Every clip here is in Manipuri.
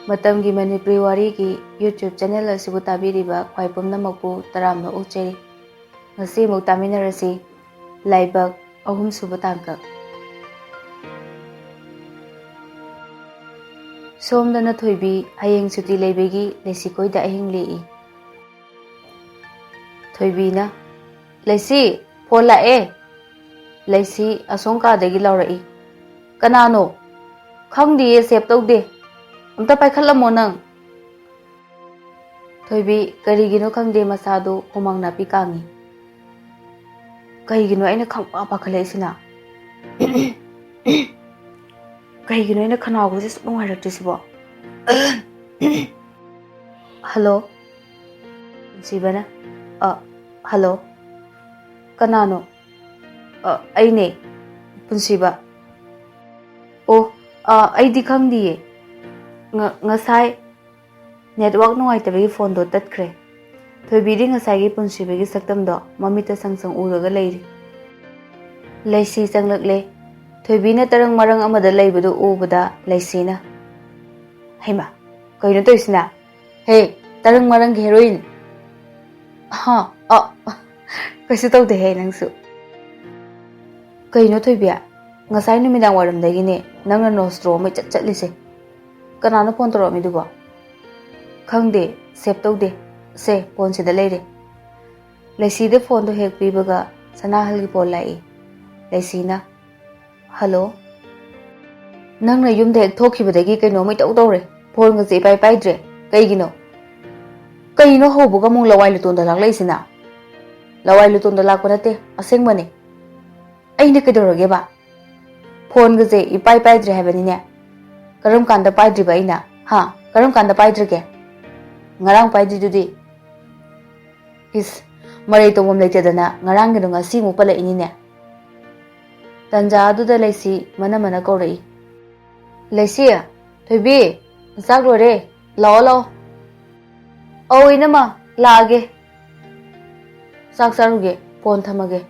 ꯃꯇꯝꯒꯤ ꯃꯅꯤꯄꯨꯔꯤ ꯋꯥꯔꯤꯒꯤ ꯌꯨꯇ꯭ꯌꯨꯕ ꯆꯦꯅꯦꯜ ꯑꯁꯤꯕꯨ ꯇꯥꯕꯤꯔꯤꯕ ꯈ꯭ꯋꯥꯏ ꯄꯨꯝꯅꯃꯛꯄꯨ ꯇꯔꯥꯝꯅ ꯑꯣꯛꯆꯔꯤ꯫ ꯉꯁꯤ ꯑꯃꯨꯛ ꯇꯥꯃꯤꯟꯅꯔꯁꯤ ꯂꯥꯏꯕꯛ ꯑꯍꯨꯝꯁꯨꯕ ꯇꯥꯡꯀꯛ꯫ ꯁꯣꯝꯗꯅ ꯊꯣꯏꯕꯤ ꯍꯌꯦꯡ ꯁꯨꯇꯤ ꯂꯩꯕꯒꯤ ꯂꯩꯁꯤꯈꯣꯏꯗ ꯑꯍꯤꯡ ꯂꯦꯛꯏ꯫ ꯊꯣꯏꯕꯤꯅ ꯂꯩꯁꯤ ꯐꯣꯟ ꯂꯥꯛꯑꯦ꯫ ꯂꯩꯁꯤ ꯑꯁꯣꯝ ꯀꯥꯗꯒꯤ ꯂꯥꯎꯔꯛꯏ꯫ ꯀꯅꯥꯅꯣ? ꯈꯪꯗꯤꯌꯦ, ꯁꯦꯞ ꯇꯧꯗꯦ, ꯑꯝꯇ ꯄꯥꯏꯈꯠꯂꯝꯃꯣ ꯅꯪ꯫ ꯊꯣꯏꯕꯤ ꯀꯔꯤꯒꯤꯅꯣ ꯈꯪꯗꯦ ꯃꯁꯥꯗꯨ ꯍꯨꯃꯥꯡ ꯅꯥꯄꯤ ꯀꯥꯡꯉꯤ꯫ ꯀꯩꯒꯤꯅꯣ ꯑꯩꯅ ꯈꯪꯄꯥ ꯄꯥꯈꯠꯂꯛꯏꯁꯤꯅ? ꯀꯩꯒꯤꯅꯣ ꯑꯩꯅ ꯈꯅꯥꯎꯒꯁꯦ ꯁꯨꯛ ꯅꯨꯡꯉꯥꯏꯔꯛꯇ꯭ꯔꯤꯁꯤꯕꯣ? ꯍꯜꯂꯣ? ꯄꯨꯟꯁꯤꯕꯅ ꯍꯜꯂꯣ? ꯀꯅꯥꯅꯣ? ꯑꯩꯅꯦ, ꯄꯨꯟꯁꯤꯕ꯫ ꯑꯣ, ꯑꯩꯗꯤ ꯈꯪꯗꯤꯌꯦ, ꯉꯁꯥꯏ ꯅꯦꯠꯋꯥꯔꯛ ꯅꯨꯡꯉꯥꯏꯇꯕꯒꯤ ꯐꯣꯟꯗꯣ ꯇꯠꯈ꯭ꯔꯦ꯫ ꯊꯣꯏꯕꯤꯗꯤ ꯉꯁꯥꯏꯒꯤ ꯄꯨꯟꯁꯤꯕꯒꯤ ꯁꯛꯇꯝꯗꯣ ꯃꯃꯤꯠꯇ ꯁꯪ ꯎꯔꯒ ꯂꯩꯔꯤ꯫ ꯂꯩꯁꯤ ꯆꯪꯂꯛꯂꯦ꯫ ꯊꯣꯏꯕꯤꯅ ꯇꯔꯪ ꯃꯔꯪ ꯑꯃꯗ ꯂꯩꯕꯗꯨ ꯎꯕꯗ ꯂꯩꯁꯤꯅ ꯍꯩꯃꯥ, ꯀꯩꯅꯣ ꯇꯧꯔꯤꯁꯤꯅ? ꯍꯦ, ꯇꯔꯪ ꯃꯔꯪꯒꯤ ꯍꯦꯔꯣꯏꯟ꯫ ꯀꯩꯁꯨ ꯇꯧꯗꯦꯍꯦ ꯅꯪꯁꯨ꯫ ꯀꯩꯅꯣ ꯊꯣꯏꯕꯤ? ꯉꯁꯥꯏ ꯅꯨꯃꯤꯗꯥꯡ ꯋꯥꯏꯔꯝꯗꯒꯤꯅꯦ ꯅꯪꯅ ꯅꯣꯁꯇ꯭ꯔꯣ ꯑꯃ ꯏꯆꯠ ꯆꯠꯂꯤꯁꯦ꯫ ꯀꯅꯥꯅꯣ ꯐꯣꯟ ꯇꯧꯔꯛꯑꯝꯃꯤꯗꯨꯕꯣ? ꯈꯪꯗꯦ, ꯁꯦꯞ ꯇꯧꯗꯦ, ꯁꯦ ꯐꯣꯟꯁꯤꯗ ꯂꯩꯔꯦ꯫ ꯂꯩꯁꯤꯗ ꯐꯣꯟꯗꯣ ꯍꯦꯛ ꯄꯤꯕꯒ ꯁꯅꯥꯍꯜꯒꯤ ꯐꯣꯟ ꯂꯥꯛꯏ꯫ ꯂꯩꯁꯤꯅ ꯍꯜꯂꯣ? ꯅꯪꯅ ꯌꯨꯝꯗ ꯍꯦꯛ ꯊꯣꯛꯈꯤꯕꯗꯒꯤ ꯀꯩꯅꯣꯝꯃ ꯏꯇꯧ ꯇꯧꯔꯦ, ꯐꯣꯟꯒꯁꯦ ꯏꯄꯥꯏ ꯄꯥꯏꯗ꯭ꯔꯦ꯫ ꯀꯩꯒꯤꯅꯣ? ꯀꯩꯅꯣ ꯍꯧꯕꯒ ꯑꯃꯨꯛ ꯂꯋꯥꯏ ꯂꯨꯇꯣꯟꯗ ꯂꯥꯛꯂꯛꯏꯁꯤꯅ? ꯂꯋꯥꯏ ꯂꯨꯇꯣꯟꯗ ꯂꯥꯛꯄ ꯅꯠꯇꯦ, ꯑꯁꯦꯡꯕꯅꯦ꯫ ꯑꯩꯅ ꯀꯩꯗꯧꯔꯒꯦꯕ? ꯐꯣꯟꯒꯁꯦ ꯏꯄꯥꯏ ꯄꯥꯏꯗ꯭ꯔꯦ ꯍꯥꯏꯕꯅꯤꯅꯦ꯫ ꯀꯔꯝ ꯀꯥꯟꯗ ꯄꯥꯏꯗ꯭ꯔꯤꯕ ꯑꯩꯅ? ꯀꯔꯝ ꯀꯥꯟꯗ ꯄꯥꯏꯗ꯭ꯔꯒꯦ? ꯉꯔꯥꯡ ꯄꯥꯏꯗ꯭ꯔꯤꯗꯨꯗꯤ? ꯏꯁ, ꯃꯔꯩ ꯇꯧꯐꯝ ꯂꯩꯇꯗꯅ ꯉꯔꯥꯡꯒꯤꯗꯣ ꯉꯁꯤꯃꯨꯛ ꯄꯜꯂꯛꯏꯅꯤꯅꯦ꯫ ꯇꯟꯖꯥ ꯑꯗꯨꯗ ꯂꯩꯁꯤ ꯃꯅ ꯀꯧꯔꯛꯏ꯫ ꯂꯩꯁꯤ, ꯊꯣꯏꯕꯤ, ꯆꯥꯛ ꯂꯣꯏꯔꯦ, ꯂꯥꯛꯑꯣ ꯂꯥꯛꯑꯣ꯫ ꯑꯧ ꯏꯅꯝꯃ, ꯂꯥꯛꯑꯒꯦ꯫ ꯆꯥꯛ ꯆꯥꯔꯨꯒꯦ, ꯐꯣꯟ ꯊꯝꯃꯒꯦ꯫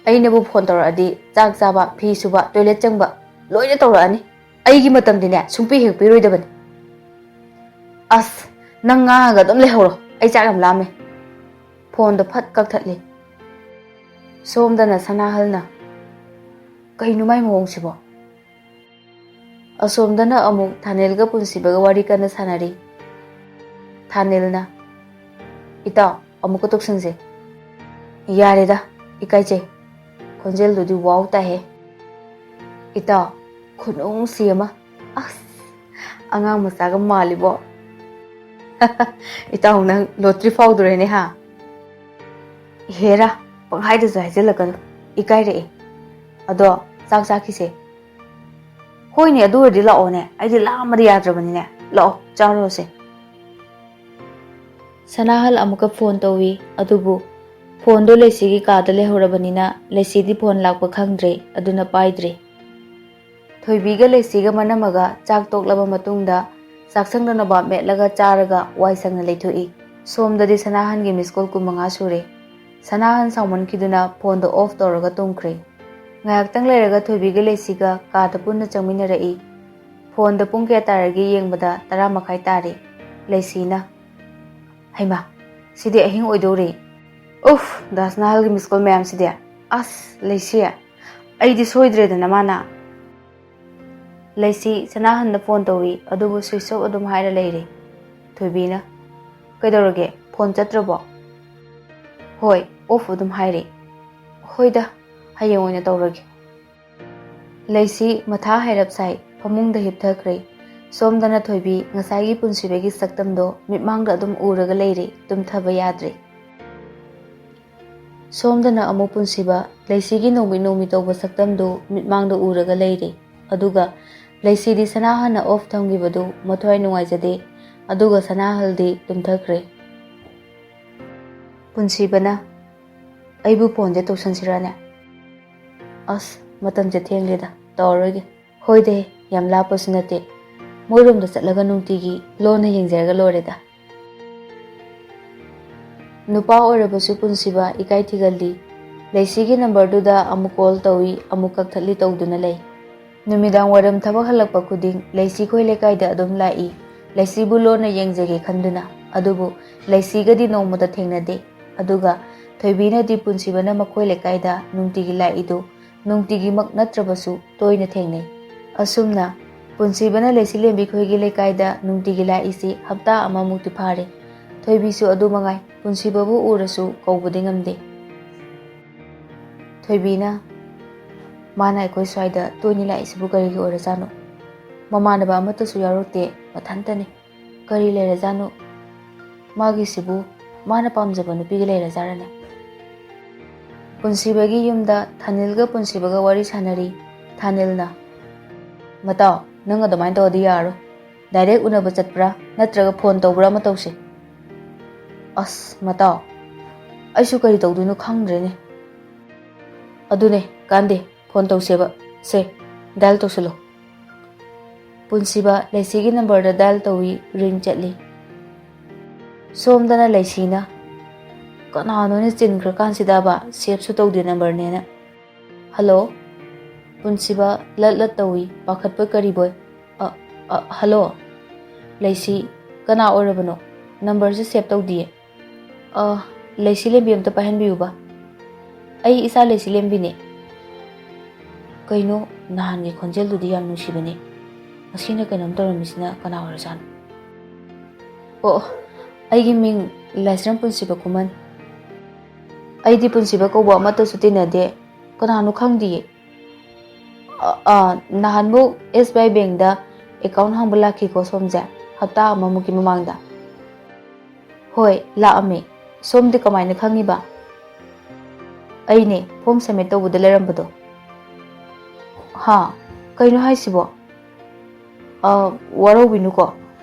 ꯑꯩꯅꯕꯨ ꯐꯣꯟ ꯇꯧꯔꯛꯑꯗꯤ ꯆꯥꯛ ꯆꯥꯕ, ꯐꯤ ꯁꯨꯕ, ꯇꯣꯏꯂꯦꯠ ꯆꯪꯕ ꯂꯣꯏꯅ ꯇꯧꯔꯛꯑꯅꯤ꯫ ꯑꯩꯒꯤ ꯃꯇꯝꯗꯤꯅꯦ ꯁꯨꯡꯄꯤ ꯍꯦꯛ ꯄꯤꯔꯣꯏꯗꯕꯅꯤ꯫ ꯑꯁ, ꯅꯪ ꯉꯥꯡꯉꯒ ꯑꯗꯨꯝ ꯂꯩꯍꯧꯔꯣ, ꯑꯩ ꯆꯥꯛ ꯌꯥꯝ ꯂꯥꯝꯃꯦ꯫ ꯐꯣꯟꯗꯣ ꯐꯠ ꯀꯛꯊꯠꯂꯤ꯫ ꯁꯣꯝꯗꯅ ꯁꯅꯥꯍꯜꯅ ꯀꯩꯅꯣ ꯃꯥꯏ ꯃꯑꯣꯡꯁꯤꯕꯣ? ꯑꯁꯣꯝꯗꯅ ꯑꯃꯨꯛ ꯊꯥꯅꯦꯜꯒ ꯄꯨꯟꯁꯤꯕꯒ ꯋꯥꯔꯤ ꯀꯟꯅ ꯁꯥꯟꯅꯔꯤ꯫ ꯊꯥꯅꯦꯜꯅ ꯏꯇꯥꯎ, ꯑꯃꯨꯛꯀ ꯇꯧꯁꯟꯁꯦ꯫ ꯌꯥꯔꯦꯗ, ꯏꯀꯥꯏꯖꯩ, ꯈꯣꯟꯖꯦꯜꯗꯨꯗꯤ ꯋꯥꯎ ꯇꯥꯏꯍꯦ꯫ ꯏꯇꯥꯎ, ꯈꯨꯅꯨꯡꯁꯤ ꯑꯃ, ꯑꯁ, ꯑꯉꯥꯡ ꯃꯆꯥꯒ ꯃꯥꯜꯂꯤꯕꯣ꯫ ꯏꯇꯥꯎ ꯅꯪ ꯂꯣꯇ꯭ꯔꯤ ꯐꯥꯎꯗꯣꯔꯦꯅꯦ ꯍꯥ? ꯍꯦꯔꯥ, ꯄꯪꯍꯥꯏꯗꯁꯨ ꯍꯥꯏꯖꯤꯜꯂꯛꯀꯅꯨ, ꯏꯀꯥꯏꯔꯛꯑꯦ꯫ ꯑꯗꯣ ꯆꯥꯛ ꯆꯥꯈꯤꯁꯦ꯫ ꯍꯣꯏꯅꯦ, ꯑꯗꯨ ꯑꯣꯏꯔꯗꯤ ꯂꯥꯛꯑꯣꯅꯦ, ꯑꯩꯗꯤ ꯂꯥꯝꯕꯗꯤ ꯌꯥꯗ꯭ꯔꯕꯅꯤꯅꯦ꯫ ꯂꯥꯛꯑꯣ, ꯆꯥꯔꯨꯔꯁꯦ꯫ ꯁꯅꯥꯍꯜ ꯑꯃꯨꯛꯀ ꯐꯣꯟ ꯇꯧꯏ, ꯑꯗꯨꯕꯨ ꯐꯣꯟꯗꯣ ꯂꯩꯁꯤꯒꯤ ꯀꯥꯗ ꯂꯩꯍꯧꯔꯕꯅꯤꯅ ꯂꯩꯁꯤꯗꯤ ꯐꯣꯟ ꯂꯥꯛꯄ ꯈꯪꯗ꯭ꯔꯦ, ꯑꯗꯨꯅ ꯄꯥꯏꯗ꯭ꯔꯦ꯫ ꯊꯣꯏꯕꯤꯒ ꯂꯩꯁꯤꯒ ꯃꯅꯝꯃꯒ ꯆꯥꯛ ꯇꯣꯛꯂꯕ ꯃꯇꯨꯡꯗ ꯆꯥꯛꯁꯪꯗ ꯅꯣꯕꯥꯞ ꯃꯦꯠꯂꯒ ꯆꯥꯔꯒ ꯋꯥꯏ ꯁꯪꯅ ꯂꯩꯊꯣꯛꯏ꯫ ꯁꯣꯝꯗꯗꯤ ꯁꯅꯥꯍꯟꯒꯤ ꯃꯤꯁꯀꯣꯜ 25 ꯁꯨꯔꯦ꯫ ꯁꯅꯥꯍꯟ ꯁꯥꯎꯃꯟꯈꯤꯗꯨꯅ ꯐꯣꯟꯗꯣ ꯑꯣꯐ ꯇꯧꯔꯒ ꯇꯨꯝꯈ꯭ꯔꯦ꯫ ꯉꯥꯏꯍꯥꯛꯇꯪ ꯂꯩꯔꯒ ꯊꯣꯏꯕꯤꯒ ꯂꯩꯁꯤꯒ ꯀꯥꯗ ꯄꯨꯟꯅ ꯆꯪꯃꯤꯟꯅꯔꯛꯏ꯫ ꯐꯣꯟꯗ ꯄꯨꯡ ꯀꯌꯥ ꯇꯥꯔꯒꯦ ꯌꯦꯡꯕꯗ 10:30 ꯇꯥꯔꯦ꯫ ꯂꯩꯁꯤꯅ ꯍꯩꯃꯥ, ꯁꯤꯗꯤ ꯑꯍꯤꯡ ꯑꯣꯏꯗꯧꯔꯦ꯫ ꯎꯐ, ꯗꯥꯁꯅꯥꯍꯜꯒꯤ ꯃꯤꯁꯀꯣꯜ ꯃꯌꯥꯝꯁꯤꯗꯤ꯫ ꯑꯁ, ꯂꯩꯁꯤ, ꯑꯩꯗꯤ ꯁꯣꯏꯗ꯭ꯔꯦꯗꯅ ꯃꯥꯅ꯫ ꯂꯩꯁꯤ ꯁꯅꯥꯍꯟꯗ ꯐꯣꯟ ꯇꯧꯏ, ꯑꯗꯨꯕꯨ ꯁ꯭ꯋꯤꯆ ꯑꯣꯐ ꯑꯗꯨꯝ ꯍꯥꯏꯔ ꯂꯩꯔꯦ꯫ ꯊꯣꯏꯕꯤꯅ ꯀꯩꯗꯧꯔꯒꯦ, ꯐꯣꯟ ꯆꯠꯇ꯭ꯔꯕꯣ? ꯍꯣꯏ, ꯑꯣꯐ ꯑꯗꯨꯝ ꯍꯥꯏꯔꯦ꯫ ꯍꯣꯏꯗ, ꯍꯌꯦꯡ ꯑꯣꯏꯅ ꯇꯧꯔꯒꯦ꯫ ꯂꯩꯁꯤ ꯃꯊꯥ ꯍꯥꯏꯔꯞ ꯁꯥꯏ, ꯐꯃꯨꯡꯗ ꯍꯤꯞꯊꯈ꯭ꯔꯦ꯫ ꯁꯣꯝꯗꯅ ꯊꯣꯏꯕꯤ ꯉꯁꯥꯏꯒꯤ ꯄꯨꯟꯁꯤꯕꯒꯤ ꯁꯛꯇꯝꯗꯣ ꯃꯤꯠꯃꯥꯡꯗ ꯑꯗꯨꯝ ꯎꯔꯒ ꯂꯩꯔꯦ, ꯇꯨꯝꯊꯕ ꯌꯥꯗ꯭ꯔꯦ꯫ ꯁꯣꯝꯗꯅ ꯑꯃꯨꯛ ꯄꯨꯟꯁꯤꯕ ꯂꯩꯁꯤꯒꯤ ꯅꯣꯡꯃꯤ ꯇꯧꯕ ꯁꯛꯇꯝꯗꯨ ꯃꯤꯠꯃꯥꯡꯗ ꯎꯔꯒ ꯂꯩꯔꯦ꯫ ꯑꯗꯨꯒ ꯂꯩꯁꯤꯗꯤ ꯁꯅꯥꯍꯜꯅ ꯑꯣꯐ ꯊꯝꯈꯤꯕꯗꯨ ꯃꯊ꯭ꯋꯥꯏ ꯅꯨꯡꯉꯥꯏꯖꯗꯦ, ꯑꯗꯨꯒ ꯁꯅꯥꯍꯜꯗꯤ ꯇꯨꯝꯊꯈ꯭ꯔꯦ꯫ ꯄꯨꯟꯁꯤꯕꯅ ꯑꯩꯕꯨ ꯐꯣꯟꯁꯦ ꯇꯧꯁꯟꯁꯤꯔꯅꯦ? ꯑꯁ, ꯃꯇꯝꯁꯦ ꯊꯦꯡꯂꯦꯗ, ꯇꯧꯔꯔꯣꯏꯒꯦ꯫ ꯍꯣꯏꯗꯦ, ꯌꯥꯝ ꯂꯥꯞꯄꯁꯨ ꯅꯠꯇꯦ, ꯃꯣꯏꯔꯣꯝꯗ ꯆꯠꯂꯒ ꯅꯨꯡꯇꯤꯒꯤ ꯂꯣꯟꯅ ꯌꯦꯡꯖꯔꯒ ꯂꯣꯏꯔꯦꯗ꯫ ꯅꯨꯄꯥ ꯑꯣꯏꯔꯕꯁꯨ ꯄꯨꯟꯁꯤꯕ ꯏꯀꯥꯏ ꯊꯤꯒꯜꯂꯤ꯫ ꯂꯩꯁꯤꯒꯤ ꯅꯝꯕꯔꯗꯨꯗ ꯑꯃꯨꯛ ꯀꯣꯜ ꯇꯧꯏ, ꯑꯃꯨꯛ ꯀꯛꯊꯠꯂꯤ ꯇꯧꯗꯨꯅ ꯂꯩ꯫ नुमिदाꯡ ꯋꯥꯏꯔꯝ ꯊꯕꯛ ꯍꯜꯂꯛꯄ ꯈꯨꯗꯤꯡ ꯂꯩꯁꯤ ꯈꯣꯏ ꯂꯩꯀꯥꯏꯗ ꯑꯗꯨꯝ ꯂꯥꯛꯏ ꯂꯩꯁꯤꯕꯨ ꯂꯣꯟꯅ ꯌꯦꯡꯖꯒꯦ ꯈꯟꯗꯨꯅ ꯑꯗꯨꯕꯨ ꯂꯩꯁꯤꯒꯗꯤ ꯅꯣꯡꯃꯇ ꯊꯦꯡꯅꯗꯦ ꯑꯗꯨꯒ ꯊꯣꯏꯕꯤꯅꯗꯤ ꯄꯨꯟꯁꯤꯕꯅ ꯃꯈꯣꯏ ꯂꯩꯀꯥꯏꯗ ꯅꯨꯡꯇꯤꯒꯤ ꯂꯥꯛꯏꯗꯨ ꯅꯨꯡꯇꯤꯒꯤꯃꯛ ꯅꯠꯇ꯭ꯔꯕꯁꯨ ꯇꯣꯏꯅ ꯊꯦꯡꯅꯩ ꯑꯁꯨꯝꯅ ꯄꯨꯟꯁꯤꯕꯅ ꯂꯩꯁꯤꯂꯦꯝꯕꯤ ꯈꯣꯏꯒꯤ ꯂꯩꯀꯥꯏꯗ ꯅꯨꯡꯇꯤꯒꯤ ꯂꯥꯛꯏꯁꯤ ꯍꯞꯇꯥ ꯑꯃꯃꯨꯛꯇꯤ ꯐꯥꯔꯦ ꯊꯣꯏꯕꯤꯁꯨ ꯑꯗꯨ ꯃꯉꯥꯏ ꯄꯨꯟꯁꯤꯕꯕꯨ ꯎꯔꯁꯨ ꯀꯧꯕꯗꯤ ꯉꯝꯗꯦ ꯊꯣꯏꯕꯤꯅ ꯃꯥꯅ ꯑꯩꯈꯣꯏ ꯁ꯭ꯋꯥꯏꯗ ꯇꯣꯏꯅ ꯂꯥꯛꯏꯁꯤꯕꯨ ꯀꯔꯤꯒꯤ ꯑꯣꯏꯔꯖꯥꯠꯅꯣ ꯃꯃꯥꯟꯅꯕ ꯑꯃꯠꯇꯁꯨ ꯌꯥꯎꯔꯛꯇꯦ ꯃꯊꯟꯇꯅꯤ ꯀꯔꯤ ꯂꯩꯔꯖꯥꯠꯅꯣ ꯃꯥꯒꯤꯁꯤꯕꯨ ꯃꯥꯅ ꯄꯥꯝꯖꯕ ꯅꯨꯄꯤꯒ ꯂꯩꯔꯖꯥꯠꯔꯅꯦ ꯄꯨꯟꯁꯤꯕꯒꯤ ꯌꯨꯝꯗ ꯊꯥꯅꯤꯜꯒ ꯄꯨꯟꯁꯤꯕꯒ ꯋꯥꯔꯤ ꯁꯥꯟꯅꯔꯤ ꯊꯥꯅꯤꯜꯅ ꯃꯇꯥꯎ ꯅꯪ ꯑꯗꯨꯃꯥꯏꯅ ꯇꯧꯔꯗꯤ ꯌꯥꯔꯣꯏ ꯗꯥꯏꯔꯦꯛ ꯎꯅꯕ ꯆꯠꯄ꯭ꯔꯥ ꯅꯠꯇ꯭ꯔꯒ ꯐꯣꯟ ꯇꯧꯕ꯭ꯔꯥ ꯑꯃ ꯇꯧꯁꯦ ꯑꯁ ꯃꯇꯥꯎ ꯑꯩꯁꯨ ꯀꯔꯤ ꯇꯧꯗꯣꯏꯅꯣ ꯈꯪꯗ꯭ꯔꯦꯅꯦ ꯑꯗꯨꯅꯦ ꯀꯥꯟꯗꯦ ꯐꯣꯟ ꯇꯧꯁꯦꯕ ꯁꯦ ꯗꯥꯏꯜ ꯇꯧꯁꯜꯂꯣ ꯄꯨꯟꯁꯤꯕ ꯂꯩꯁꯤꯒꯤ ꯅꯝꯕꯔꯗ ꯗꯥꯏꯜ ꯇꯧꯏ ꯔꯤꯡ ꯆꯠꯂꯤ ꯁꯣꯝꯗꯅ ꯂꯩꯁꯤꯅ ꯀꯅꯥꯅꯣꯅꯦ ꯆꯤꯟꯈ꯭ꯔꯀꯥꯟꯁꯤꯗꯕ ꯁꯦꯞꯁꯨ ꯇꯧꯗꯦ ꯅꯝꯕꯔꯅꯦꯅ ꯍꯜꯂꯣ ꯄꯨꯟꯁꯤꯕ ꯂꯠ ꯂꯠ ꯇꯧꯏ ꯄꯥꯈꯠꯄꯣꯏ ꯀꯔꯤꯕꯣꯏ ꯍꯜꯂꯣ ꯂꯩꯁꯤ ꯀꯅꯥ ꯑꯣꯏꯔꯕꯅꯣ ꯅꯝꯕꯔꯁꯦ ꯁꯦꯞ ꯇꯧꯗꯤꯌꯦ ꯂꯩꯁꯤꯂꯦꯝꯕꯤ ꯑꯝꯇ ꯄꯥꯏꯍꯟꯕꯤꯌꯨꯕ ꯑꯩ ꯏꯁꯥ ꯂꯩꯁꯤꯂꯦꯝꯕꯤꯅꯦ ꯀꯩꯅꯣ ꯅꯍꯥꯟꯒꯤ ꯈꯣꯟꯖꯦꯜꯗꯨꯗꯤ ꯌꯥꯝ ꯅꯨꯡꯁꯤꯕꯅꯦ ꯉꯁꯤꯅ ꯀꯩꯅꯣꯝ ꯇꯧꯔꯝꯃꯤꯁꯤꯅ ꯀꯅꯥ ꯑꯣꯏꯔꯖꯥꯠꯅꯣ ꯑꯣ ꯑꯩꯒꯤ ꯃꯤꯡ ꯂꯥꯏꯁ꯭ꯔꯝ ꯄꯨꯟꯁꯤꯕ ꯈꯨꯃꯟ ꯑꯩꯗꯤ ꯄꯨꯟꯁꯤꯕ ꯀꯧꯕ ꯑꯃꯠꯇꯁꯨ ꯇꯤꯟꯅꯗꯦ ꯀꯅꯥꯅꯣ ꯈꯪꯗꯤꯌꯦ ꯅꯍꯥꯟꯃꯨꯛ SBI ꯕꯦꯡꯛꯗ ꯑꯦꯀꯥꯎꯟ ꯍꯥꯡꯕ ꯂꯥꯛꯈꯤꯀꯣ ꯁꯣꯝꯁꯦ ꯍꯞꯇꯥ ꯑꯃꯃꯨꯛꯀꯤ ꯃꯃꯥꯡꯗ ꯍꯣꯏ ꯂꯥꯛꯑꯝꯃꯦ ꯁꯣꯝꯗꯤ ꯀꯃꯥꯏꯅ ꯈꯪꯉꯤꯕ ꯑꯩꯅꯦ ꯐꯣꯝ ꯁꯕꯃꯤꯠ ꯇꯧꯕꯗ ꯂꯩꯔꯝꯕꯗꯣ ꯍꯥ ꯀꯩꯅꯣ ꯍꯥꯏꯁꯤꯕꯣ ꯋꯥꯔꯧꯕꯤꯅꯨꯀꯣ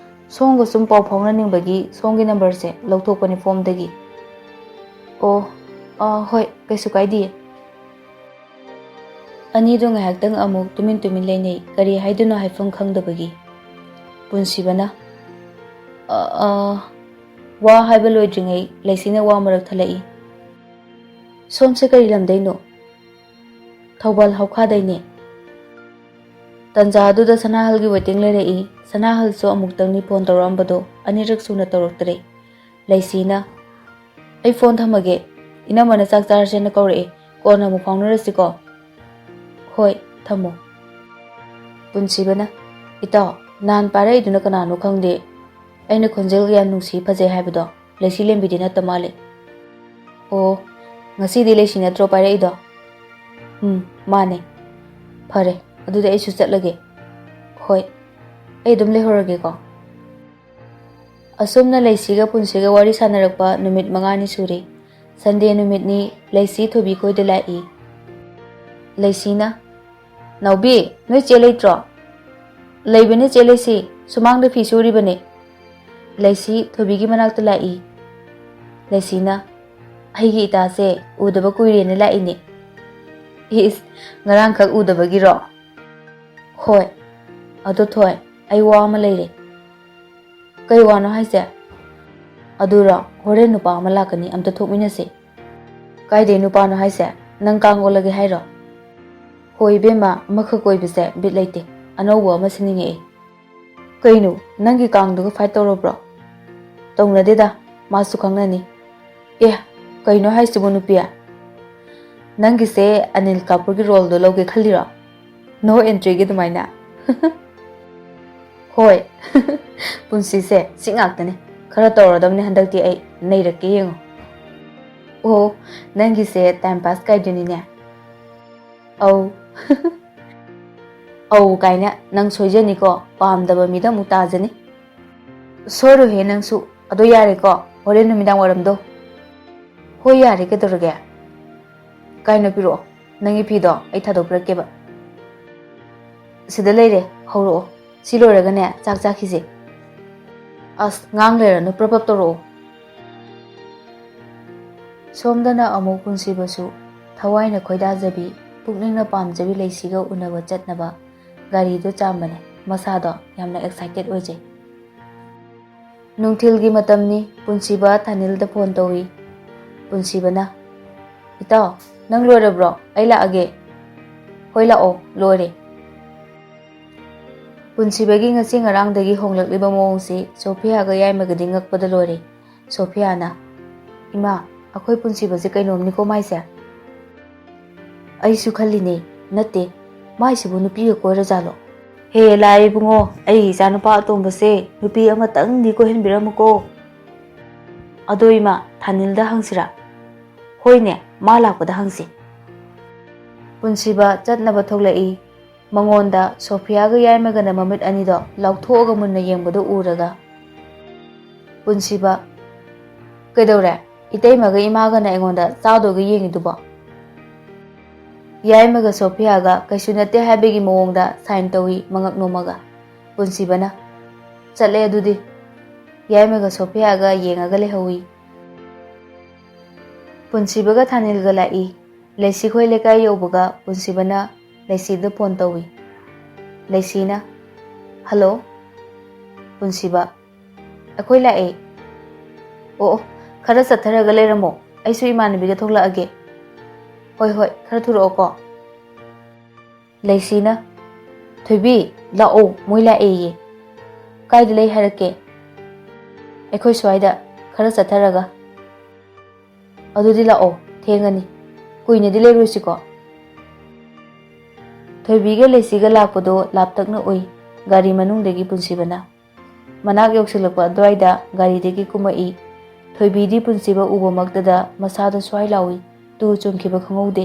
ꯁꯣꯝꯒ ꯁꯨꯝ ꯄꯥꯎ ꯐꯥꯎꯅꯅꯤꯡꯕꯒꯤ ꯁꯣꯝꯒꯤ ꯅꯝꯕꯔꯁꯦ ꯂꯧꯊꯣꯛꯄꯅꯤ ꯐꯣꯝꯗꯒꯤ ꯑꯣ ꯍꯣꯏ ꯀꯩꯁꯨ ꯀꯥꯏꯗꯤꯌꯦ ꯑꯅꯤꯗꯣ ꯉꯥꯏꯍꯥꯛꯇꯪ ꯑꯃꯨꯛ ꯇꯨꯃꯤꯟ ꯇꯨꯃꯤꯟ ꯂꯩꯅꯩ ꯀꯔꯤ ꯍꯥꯏꯗꯣꯏꯅꯣ ꯍꯥꯏꯐꯝ ꯈꯪꯗꯕꯒꯤ ꯄꯨꯟꯁꯤꯕꯅ ꯋꯥ ꯍꯥꯏꯕ ꯂꯣꯏꯗ꯭ꯔꯤꯉꯩ ꯂꯩꯁꯤꯅ ꯋꯥ ꯃꯔꯛ ꯊꯠꯂꯛꯏ ꯁꯣꯝꯁꯦ ꯀꯔꯤ ꯂꯝꯗꯩꯅꯣ ꯊꯧꯕꯥꯜ ꯍꯧꯈꯥꯗꯩꯅꯦ ꯇꯟꯖꯥ ꯑꯗꯨꯗ ꯁꯅꯥꯍꯜꯒꯤ ꯋꯦꯇꯤꯡ ꯂꯩꯔꯛꯏ ꯁꯅꯥꯍꯜꯁꯨ ꯑꯃꯨꯛꯇꯪꯅꯤ ꯐꯣꯟ ꯇꯧꯔꯛꯑꯝꯕꯗꯣ ꯑꯅꯤꯔꯛ ꯁꯨꯅ ꯇꯧꯔꯛꯇ꯭ꯔꯦ ꯂꯩꯁꯤꯅ ꯑꯩ ꯐꯣꯟ ꯊꯝꯃꯒꯦ ꯏꯅꯝꯃꯅ ꯆꯥꯛ ꯆꯥꯔꯁꯦꯅ ꯀꯧꯔꯛꯑꯦ ꯀꯣꯟꯅ ꯑꯃꯨꯛ ꯐꯥꯎꯅꯔꯁꯤꯀꯣ ꯍꯣꯏ ꯊꯝꯃꯣ ꯄꯨꯟꯁꯤꯕꯅ ꯏꯇꯥꯎ ꯅꯍꯥꯟ ꯄꯥꯏꯔꯛꯏꯗꯨꯅ ꯀꯅꯥꯅꯣ ꯈꯪꯗꯦ ꯑꯩꯅ ꯈꯣꯟꯖꯦꯜ ꯌꯥꯝ ꯅꯨꯡꯁꯤ ꯐꯖꯩ ꯍꯥꯏꯕꯗꯣ ꯂꯩꯁꯤꯂꯦꯝꯕꯤꯗꯤ ꯅꯠꯇ ꯃꯥꯜꯂꯦ ꯑꯣ ꯉꯁꯤꯗꯤ ꯂꯩꯁꯤ ꯅꯠꯇ꯭ꯔꯣ ꯄꯥꯏꯔꯛꯏꯗꯣ ꯃꯥꯅꯦ ꯐꯔꯦ ꯑꯗꯨꯗꯤ ꯑꯩꯁꯨ ꯆꯠꯂꯒꯦ ꯍꯣꯏ ꯑꯩ ꯑꯗꯨꯝ ꯂꯩꯍꯧꯔꯒꯦꯀꯣ ꯑꯁꯨꯝꯅ ꯂꯩꯁꯤꯒ ꯄꯨꯟꯁꯤꯒ ꯋꯥꯔꯤ ꯁꯥꯟꯅꯔꯛꯄ ꯅꯨꯃꯤꯠ 5ꯅꯤ ꯁꯨꯔꯦ ꯁꯟꯗꯦ ꯅꯨꯃꯤꯠꯅꯤ ꯂꯩꯁꯤ ꯊꯣꯏꯕꯤ ꯈꯣꯏꯗ ꯂꯥꯛꯏ ꯂꯩꯁꯤꯅ ꯅꯥꯎꯕꯤ ꯅꯣꯏ ꯆꯦ ꯂꯩꯇ꯭ꯔꯣ ꯂꯩꯕꯅꯦ ꯆꯦ ꯂꯩꯁꯤ ꯁꯨꯃꯥꯡꯗ ꯐꯤ ꯁꯨꯔꯤꯕꯅꯦ ꯂꯩꯁꯤ ꯊꯣꯏꯕꯤꯒꯤ ꯃꯅꯥꯛꯇ ꯂꯥꯛꯏ ꯂꯩꯁꯤꯅ ꯑꯩꯒꯤ ꯏꯇꯥꯁꯦ ꯎꯗꯕ ꯀꯨꯏꯔꯦꯅ ꯂꯥꯛꯏꯅꯦ ꯏꯁ ꯉꯔꯥꯡꯈꯛ ꯎꯗꯕꯒꯤꯔꯣ ꯍꯣꯏ ꯑꯗꯣ ꯊꯣꯏ ꯑꯩ ꯋꯥ ꯑꯃ ꯂꯩꯔꯦ ꯀꯩ ꯋꯥꯅꯣ ꯍꯥꯏꯁꯦ ꯑꯗꯨꯔꯣ ꯍꯣꯔꯦꯟ ꯅꯨꯄꯥ ꯑꯃ ꯂꯥꯛꯀꯅꯤ ꯑꯝꯇ ꯊꯣꯛꯃꯤꯟꯅꯁꯤ ꯀꯥꯏꯗꯩ ꯅꯨꯄꯥꯅꯣ ꯍꯥꯏꯁꯦ ꯅꯪ ꯀꯥꯡ ꯑꯣꯜꯂꯒꯦ ꯍꯥꯏꯔꯣ ꯍꯣꯏ ꯏꯕꯦꯝꯃ ꯑꯃꯈꯛ ꯀꯣꯏꯕꯁꯦ ꯕꯤꯠ ꯂꯩꯇꯦ ꯑꯅꯧꯕ ꯑꯃ ꯁꯤꯟꯅꯤꯡꯉꯛꯏ ꯀꯩꯅꯣ ꯅꯪꯒꯤ ꯀꯥꯡꯗꯨꯒ ꯐꯥꯏꯠ ꯇꯧꯔꯕ꯭ꯔꯣ ꯇꯧꯅꯗꯦꯗ ꯃꯥꯁꯨ ꯈꯪꯅꯅꯤ ꯀꯩꯅꯣ ꯍꯥꯏꯁꯤꯕꯣ ꯅꯨꯄꯤ ꯅꯪꯒꯤꯁꯦ ꯑꯅꯤꯜ ꯀꯥꯄꯨꯔꯒꯤ ꯔꯣꯜꯗꯣ ꯂꯧꯒꯦ ꯈꯜꯂꯤꯔꯣ ꯅꯣ ꯑꯦꯟꯇ꯭ꯔꯤꯒꯤ ꯑꯗꯨꯃꯥꯏꯅ ꯍꯣꯏ ꯄꯨꯟꯁꯤꯁꯦ ꯁꯤ ꯉꯥꯛꯇꯅꯤ ꯈꯔ ꯇꯧꯔꯗꯕꯅꯤ ꯍꯟꯗꯛꯇꯤ ꯑꯩ ꯅꯩꯔꯛꯀꯦ ꯌꯦꯡꯉꯣ ꯑꯣ ꯅꯪꯒꯤꯁꯦ ꯇꯥꯏꯝ ꯄꯥꯁ ꯀꯥꯏꯗꯨꯅꯤꯅꯦ ꯑꯧ ꯀꯥꯏꯅ ꯅꯪ ꯁꯣꯏꯖꯅꯤꯀꯣ ꯄꯥꯝꯗꯕ ꯃꯤꯗ ꯑꯃꯨꯛ ꯇꯥꯖꯅꯤ ꯁꯣꯏꯔꯣꯏꯍꯦ ꯅꯪꯁꯨ ꯑꯗꯣ ꯌꯥꯔꯦꯀꯣ ꯍꯣꯔꯦꯟ ꯅꯨꯃꯤꯗꯥꯡ ꯋꯥꯏꯔꯝꯗꯣ ꯍꯣꯏ ꯌꯥꯔꯦ ꯀꯩꯗꯧꯔꯒꯦ ꯀꯥꯏꯅ ꯄꯤꯔꯛꯑꯣ ꯅꯪꯒꯤ ꯐꯤꯗꯣ ꯑꯩ ꯊꯥꯗꯣꯛꯄꯤꯔꯛꯀꯦꯕ ꯁꯤꯗ ꯂꯩꯔꯦ ꯍꯧꯔꯛꯑꯣ ꯁꯤ ꯂꯣꯏꯔꯒꯅꯦ ꯆꯥꯛ ꯆꯥꯈꯤꯁꯦ ꯑꯁ ꯉꯥꯡ ꯂꯩꯔꯅꯨ ꯄ꯭ꯔꯄꯞ ꯇꯧꯔꯛꯑꯣ ꯁꯣꯝꯗꯅ ꯑꯃꯨꯛ ꯄꯨꯟꯁꯤꯕꯁꯨ ꯊꯋꯥꯏꯅ ꯈꯣꯏꯗꯥꯖꯕꯤ ꯄꯨꯛꯅꯤꯡꯅ ꯄꯥꯝꯖꯕꯤ ꯂꯩꯁꯤꯒ ꯎꯅꯕ ꯆꯠꯅꯕ ꯒꯥꯔꯤꯗꯣ ꯆꯥꯝꯕꯅꯦ ꯃꯁꯥꯗꯣ ꯌꯥꯝꯅ ꯑꯦꯛꯁꯥꯏꯇꯦꯠ ꯑꯣꯏꯖꯩ ꯅꯨꯡꯊꯤꯜꯒꯤ ꯃꯇꯝꯅꯤ ꯄꯨꯟꯁꯤꯕ ꯊꯥꯅꯤꯜꯗ ꯐꯣꯟ ꯇꯧꯏ ꯄꯨꯟꯁꯤꯕꯅ ꯏꯇꯥꯎ ꯅꯪ ꯂꯣꯏꯔꯕ꯭ꯔꯣ ꯑꯩ ꯂꯥꯛꯑꯒꯦ ꯍꯣꯏ ꯂꯥꯛꯑꯣ ꯂꯣꯏꯔꯦ ꯄꯨꯟꯁꯤꯕꯒꯤ ꯉꯁꯤ ꯉꯔꯥꯡꯗꯒꯤ ꯍꯣꯡꯂꯛꯂꯤꯕ ꯃꯑꯣꯡꯁꯤ ꯁꯣꯐꯤꯌꯥꯒ ꯌꯥꯏꯃꯒꯗꯤ ꯉꯛꯄꯗ ꯂꯣꯏꯔꯦ꯫ ꯁꯣꯐꯤꯌꯥꯅ, "ꯏꯃꯥ, ꯑꯩꯈꯣꯏ ꯄꯨꯟꯁꯤꯕꯁꯦ ꯀꯩꯅꯣꯝꯅꯤꯀꯣ ꯃꯥꯏꯁꯦ?" "ꯑꯩꯁꯨ ꯈꯜꯂꯤꯅꯦ, ꯅꯠꯇꯦ, ꯃꯥꯏꯁꯤꯕꯨ ꯅꯨꯄꯤꯒ ꯀꯣꯏꯔꯖꯥꯠꯂꯣ? ꯍꯦ ꯂꯥꯏ ꯏꯕꯨꯡꯉꯣ, ꯑꯩꯒꯤ ꯏꯆꯥꯅꯨꯄꯥ ꯑꯇꯣꯝꯕꯁꯦ ꯅꯨꯄꯤ ꯑꯃꯇꯪꯗꯤ ꯀꯣꯏꯍꯟꯕꯤꯔꯝꯃꯨꯀꯣ." "ꯑꯗꯣ ꯏꯃꯥ, ꯊꯥꯅꯤꯜꯗ ꯍꯪꯁꯤꯔꯥ?" "ꯍꯣꯏꯅꯦ, ꯃꯥ ꯂꯥꯛꯄꯗ ꯍꯪꯁꯤ." ꯄꯨꯟꯁꯤꯕ ꯆꯠꯅꯕ ꯊꯣꯛꯂꯛꯏ꯫ ꯃꯉꯣꯟꯗ ꯁꯣꯐꯤꯌꯥꯒ ꯌꯥꯏꯃꯒꯅ ꯃꯃꯤꯠ ꯑꯅꯤꯗꯣ ꯂꯥꯎꯊꯣꯛꯑꯒ ꯃꯨꯟꯅ ꯌꯦꯡꯕꯗꯣ ꯎꯔꯒ ꯄꯨꯟꯁꯤꯕ, "ꯀꯩꯗꯧꯔꯦ? ꯏꯇꯩꯃꯒ ꯏꯃꯥꯒꯅ ꯑꯩꯉꯣꯟꯗ ꯆꯥꯗꯣꯏꯒ ꯌꯦꯡꯉꯤꯗꯨꯕꯣ?" ꯌꯥꯏꯃꯒ ꯁꯣꯐꯤꯌꯥꯒ ꯀꯩꯁꯨ ꯅꯠꯇꯦ ꯍꯥꯏꯕꯒꯤ ꯃꯑꯣꯡꯗ ꯁꯥꯏꯟ ꯇꯧꯏ ꯃꯉꯛ ꯅꯣꯝꯃꯒ꯫ ꯄꯨꯟꯁꯤꯕꯅ, "ꯆꯠꯂꯦ ꯑꯗꯨꯗꯤ." ꯌꯥꯏꯃꯒ ꯁꯣꯐꯤꯌꯥꯒ ꯌꯦꯡꯉꯒ ꯂꯩꯍꯧꯏ꯫ ꯄꯨꯟꯁꯤꯕꯒ ꯊꯥꯅꯤꯜꯒ ꯂꯥꯛꯏ꯫ ꯂꯩꯁꯤꯈꯣꯏ ꯂꯩꯀꯥꯏ ꯌꯧꯕꯒ ꯄꯨꯟꯁꯤꯕꯅ ꯂꯩꯁꯤꯗ ꯐꯣꯟ ꯇꯧꯏ꯫ ꯂꯩꯁꯤꯅ, "ꯍꯜꯂꯣ." ꯄꯨꯟꯁꯤꯕ, "ꯑꯩꯈꯣꯏ ꯂꯥꯛꯑꯦ." "ꯑꯣ, ꯈꯔ ꯆꯠꯊꯔꯒ ꯂꯩꯔꯝꯃꯣ, ꯑꯩꯁꯨ ꯏꯃꯥꯟꯅꯕꯤꯒ ꯊꯣꯛꯂꯛꯑꯒꯦ." "ꯍꯣꯏ ꯍꯣꯏ, ꯈꯔ ꯊꯨꯔꯛꯑꯣꯀꯣ." ꯂꯩꯁꯤꯅ, "ꯊꯣꯏꯕꯤ, ꯂꯥꯛꯑꯣ, ꯃꯣꯏ ꯂꯥꯛꯑꯦꯌꯦ." "ꯀꯥꯏꯗ ꯂꯩ ꯍꯥꯏꯔꯛꯀꯦ?" "ꯑꯩꯈꯣꯏ ꯁ꯭ꯋꯥꯏꯗ, ꯈꯔ ꯆꯠꯊꯔꯒ." "ꯑꯗꯨꯗꯤ ꯂꯥꯛꯑꯣ, ꯊꯦꯡꯉꯅꯤ, ꯀꯨꯏꯅꯗꯤ ꯂꯩꯔꯣꯏꯁꯤꯀꯣ." ꯊꯣꯏꯕꯤꯒ ꯂꯩꯁꯤꯒ ꯂꯥꯛꯄꯗꯣ ꯂꯥꯞꯇꯛꯅ ꯎꯏ ꯒꯥꯔꯤ ꯃꯅꯨꯡꯗꯒꯤ ꯄꯨꯟꯁꯤꯕꯅ꯫ ꯃꯅꯥꯛ ꯌꯧꯁꯤꯜꯂꯛꯄ ꯑꯗꯨꯋꯥꯏꯗ ꯒꯥꯔꯤꯗꯒꯤ ꯀꯨꯝꯃꯛꯏ꯫ ꯊꯣꯏꯕꯤꯗꯤ ꯄꯨꯟꯁꯤꯕ ꯎꯕꯃꯛꯇꯗ ꯃꯁꯥꯗꯣ ꯁ꯭ꯋꯥꯏ ꯂꯥꯎꯏ, ꯇꯨ ꯆꯨꯡꯈꯤꯕ ꯈꯪꯍꯧꯗꯦ,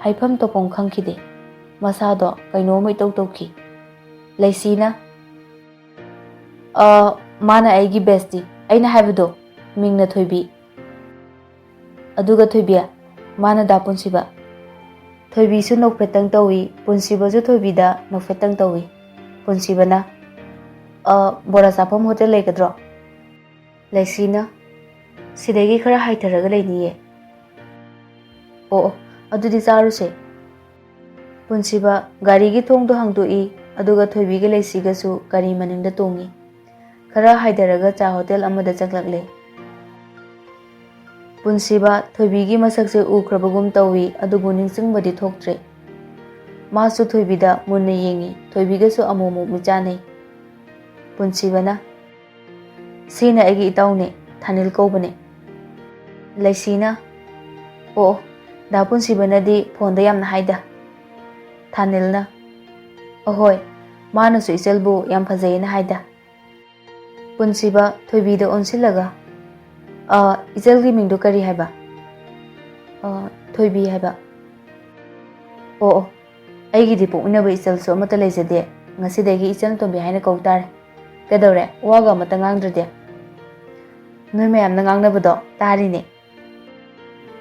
ꯍꯥꯏꯐꯝ ꯇꯧꯐꯝ ꯈꯪꯈꯤꯗꯦ꯫ ꯃꯁꯥꯗꯣ ꯀꯩꯅꯣꯝꯃ ꯏꯇꯧ ꯇꯧꯈꯤ꯫ ꯂꯩꯁꯤꯅ, "ꯃꯥꯅ ꯑꯩꯒꯤ ꯕꯦꯁꯇꯤ, ꯑꯩꯅ ꯍꯥꯏꯕꯗꯣ, ꯃꯤꯡꯅ ꯊꯣꯏꯕꯤ." "ꯑꯗꯨꯒ ꯊꯣꯏꯕꯤ, ꯃꯥꯅ ꯗꯥ ꯄꯨꯟꯁꯤꯕ." ꯊꯣꯏꯕꯤꯁꯨ ꯅꯣꯛꯐꯦꯠꯇꯪ ꯇꯧꯏ, ꯄꯨꯟꯁꯤꯕꯁꯨ ꯊꯣꯏꯕꯤꯗ ꯅꯣꯛꯐꯦꯠꯇꯪ ꯇꯧꯏ꯫ ꯄꯨꯟꯁꯤꯕꯅ, "ꯕꯣꯔꯥ ꯆꯥꯐꯝ ꯍꯣꯇꯦꯜ ꯂꯩꯒꯗ꯭ꯔꯣ?" ꯂꯩꯁꯤꯅ, "ꯁꯤꯗꯒꯤ ꯈꯔ ꯍꯥꯏꯊꯔꯒ ꯂꯩꯅꯤꯌꯦ." "ꯑꯣ, ꯑꯗꯨꯗꯤ ꯆꯥꯔꯨꯁꯦ." ꯄꯨꯟꯁꯤꯕ ꯒꯥꯔꯤꯒꯤ ꯊꯣꯡꯗꯣ ꯍꯥꯡꯗꯣꯛꯏ, ꯑꯗꯨꯒ ꯊꯣꯏꯕꯤꯒ ꯂꯩꯁꯤꯒꯁꯨ ꯒꯥꯔꯤ ꯃꯅꯤꯡꯗ ꯇꯣꯡꯏ꯫ ꯈꯔ ꯍꯥꯏꯊꯔꯒ ꯆꯥ ꯍꯣꯇꯦꯜ ꯑꯃꯗ ꯆꯪꯂꯛꯂꯦ꯫ ꯄꯨꯟꯁꯤꯕ ꯊꯣꯏꯕꯤꯒꯤ ꯃꯁꯛꯁꯦ ꯎꯈ꯭ꯔꯕꯒꯨꯝ ꯇꯧꯏ, ꯑꯗꯨꯕꯨ ꯅꯤꯡꯁꯤꯡꯕꯗꯤ ꯊꯣꯛꯇ꯭ꯔꯦ꯫ ꯃꯥꯁꯨ ꯊꯣꯏꯕꯤꯗ ꯃꯨꯟꯅ ꯌꯦꯡꯏ, ꯊꯣꯏꯕꯤꯒꯁꯨ ꯑꯃꯨꯛ ꯃꯤꯆꯥꯟꯅꯩ꯫ ꯄꯨꯟꯁꯤꯕꯅ, "ꯁꯤꯅ ꯑꯩꯒꯤ ꯏꯇꯥꯎꯅꯦ, ꯊꯥꯅꯤꯜ ꯀꯧꯕꯅꯦ." ꯂꯩꯁꯤꯅ, "ꯑꯣ, ꯗꯥ ꯄꯨꯟꯁꯤꯕꯅꯗꯤ ꯐꯣꯟꯗ ꯌꯥꯝꯅ ꯍꯥꯏꯗ." ꯊꯥꯅꯤꯜꯅ, "ꯑꯍꯣꯏ, ꯃꯥꯅꯁꯨ ꯏꯆꯜꯕꯨ ꯌꯥꯝ ꯐꯖꯩꯌꯦꯅ ꯍꯥꯏꯗ." ꯄꯨꯟꯁꯤꯕ ꯊꯣꯏꯕꯤꯗ ꯑꯣꯟꯁꯤꯜꯂꯒ, "ꯏꯆꯜꯒꯤ ꯃꯤꯡꯗꯣ ꯀꯔꯤ ꯍꯥꯏꯕ?" "ꯊꯣꯏꯕꯤ ꯍꯥꯏꯕ." "ꯑꯣ, ꯑꯩꯒꯤꯗꯤ ꯄꯣꯛꯃꯤꯟꯅꯕ ꯏꯆꯜꯁꯨ ꯑꯃꯠꯇ ꯂꯩꯖꯗꯦ, ꯉꯁꯤꯗꯒꯤ ꯏꯆꯟ ꯇꯣꯝꯕꯤ ꯍꯥꯏꯅ ꯀꯧ ꯇꯥꯔꯦ꯫ ꯀꯩꯗꯧꯔꯦ, ꯋꯥꯒ ꯑꯃꯠꯇ ꯉꯥꯡꯗ꯭ꯔꯗꯤ?" "ꯅꯣꯏ ꯃꯌꯥꯝꯅ ꯉꯥꯡꯅꯕꯗꯣ ꯇꯥꯔꯤꯅꯦ."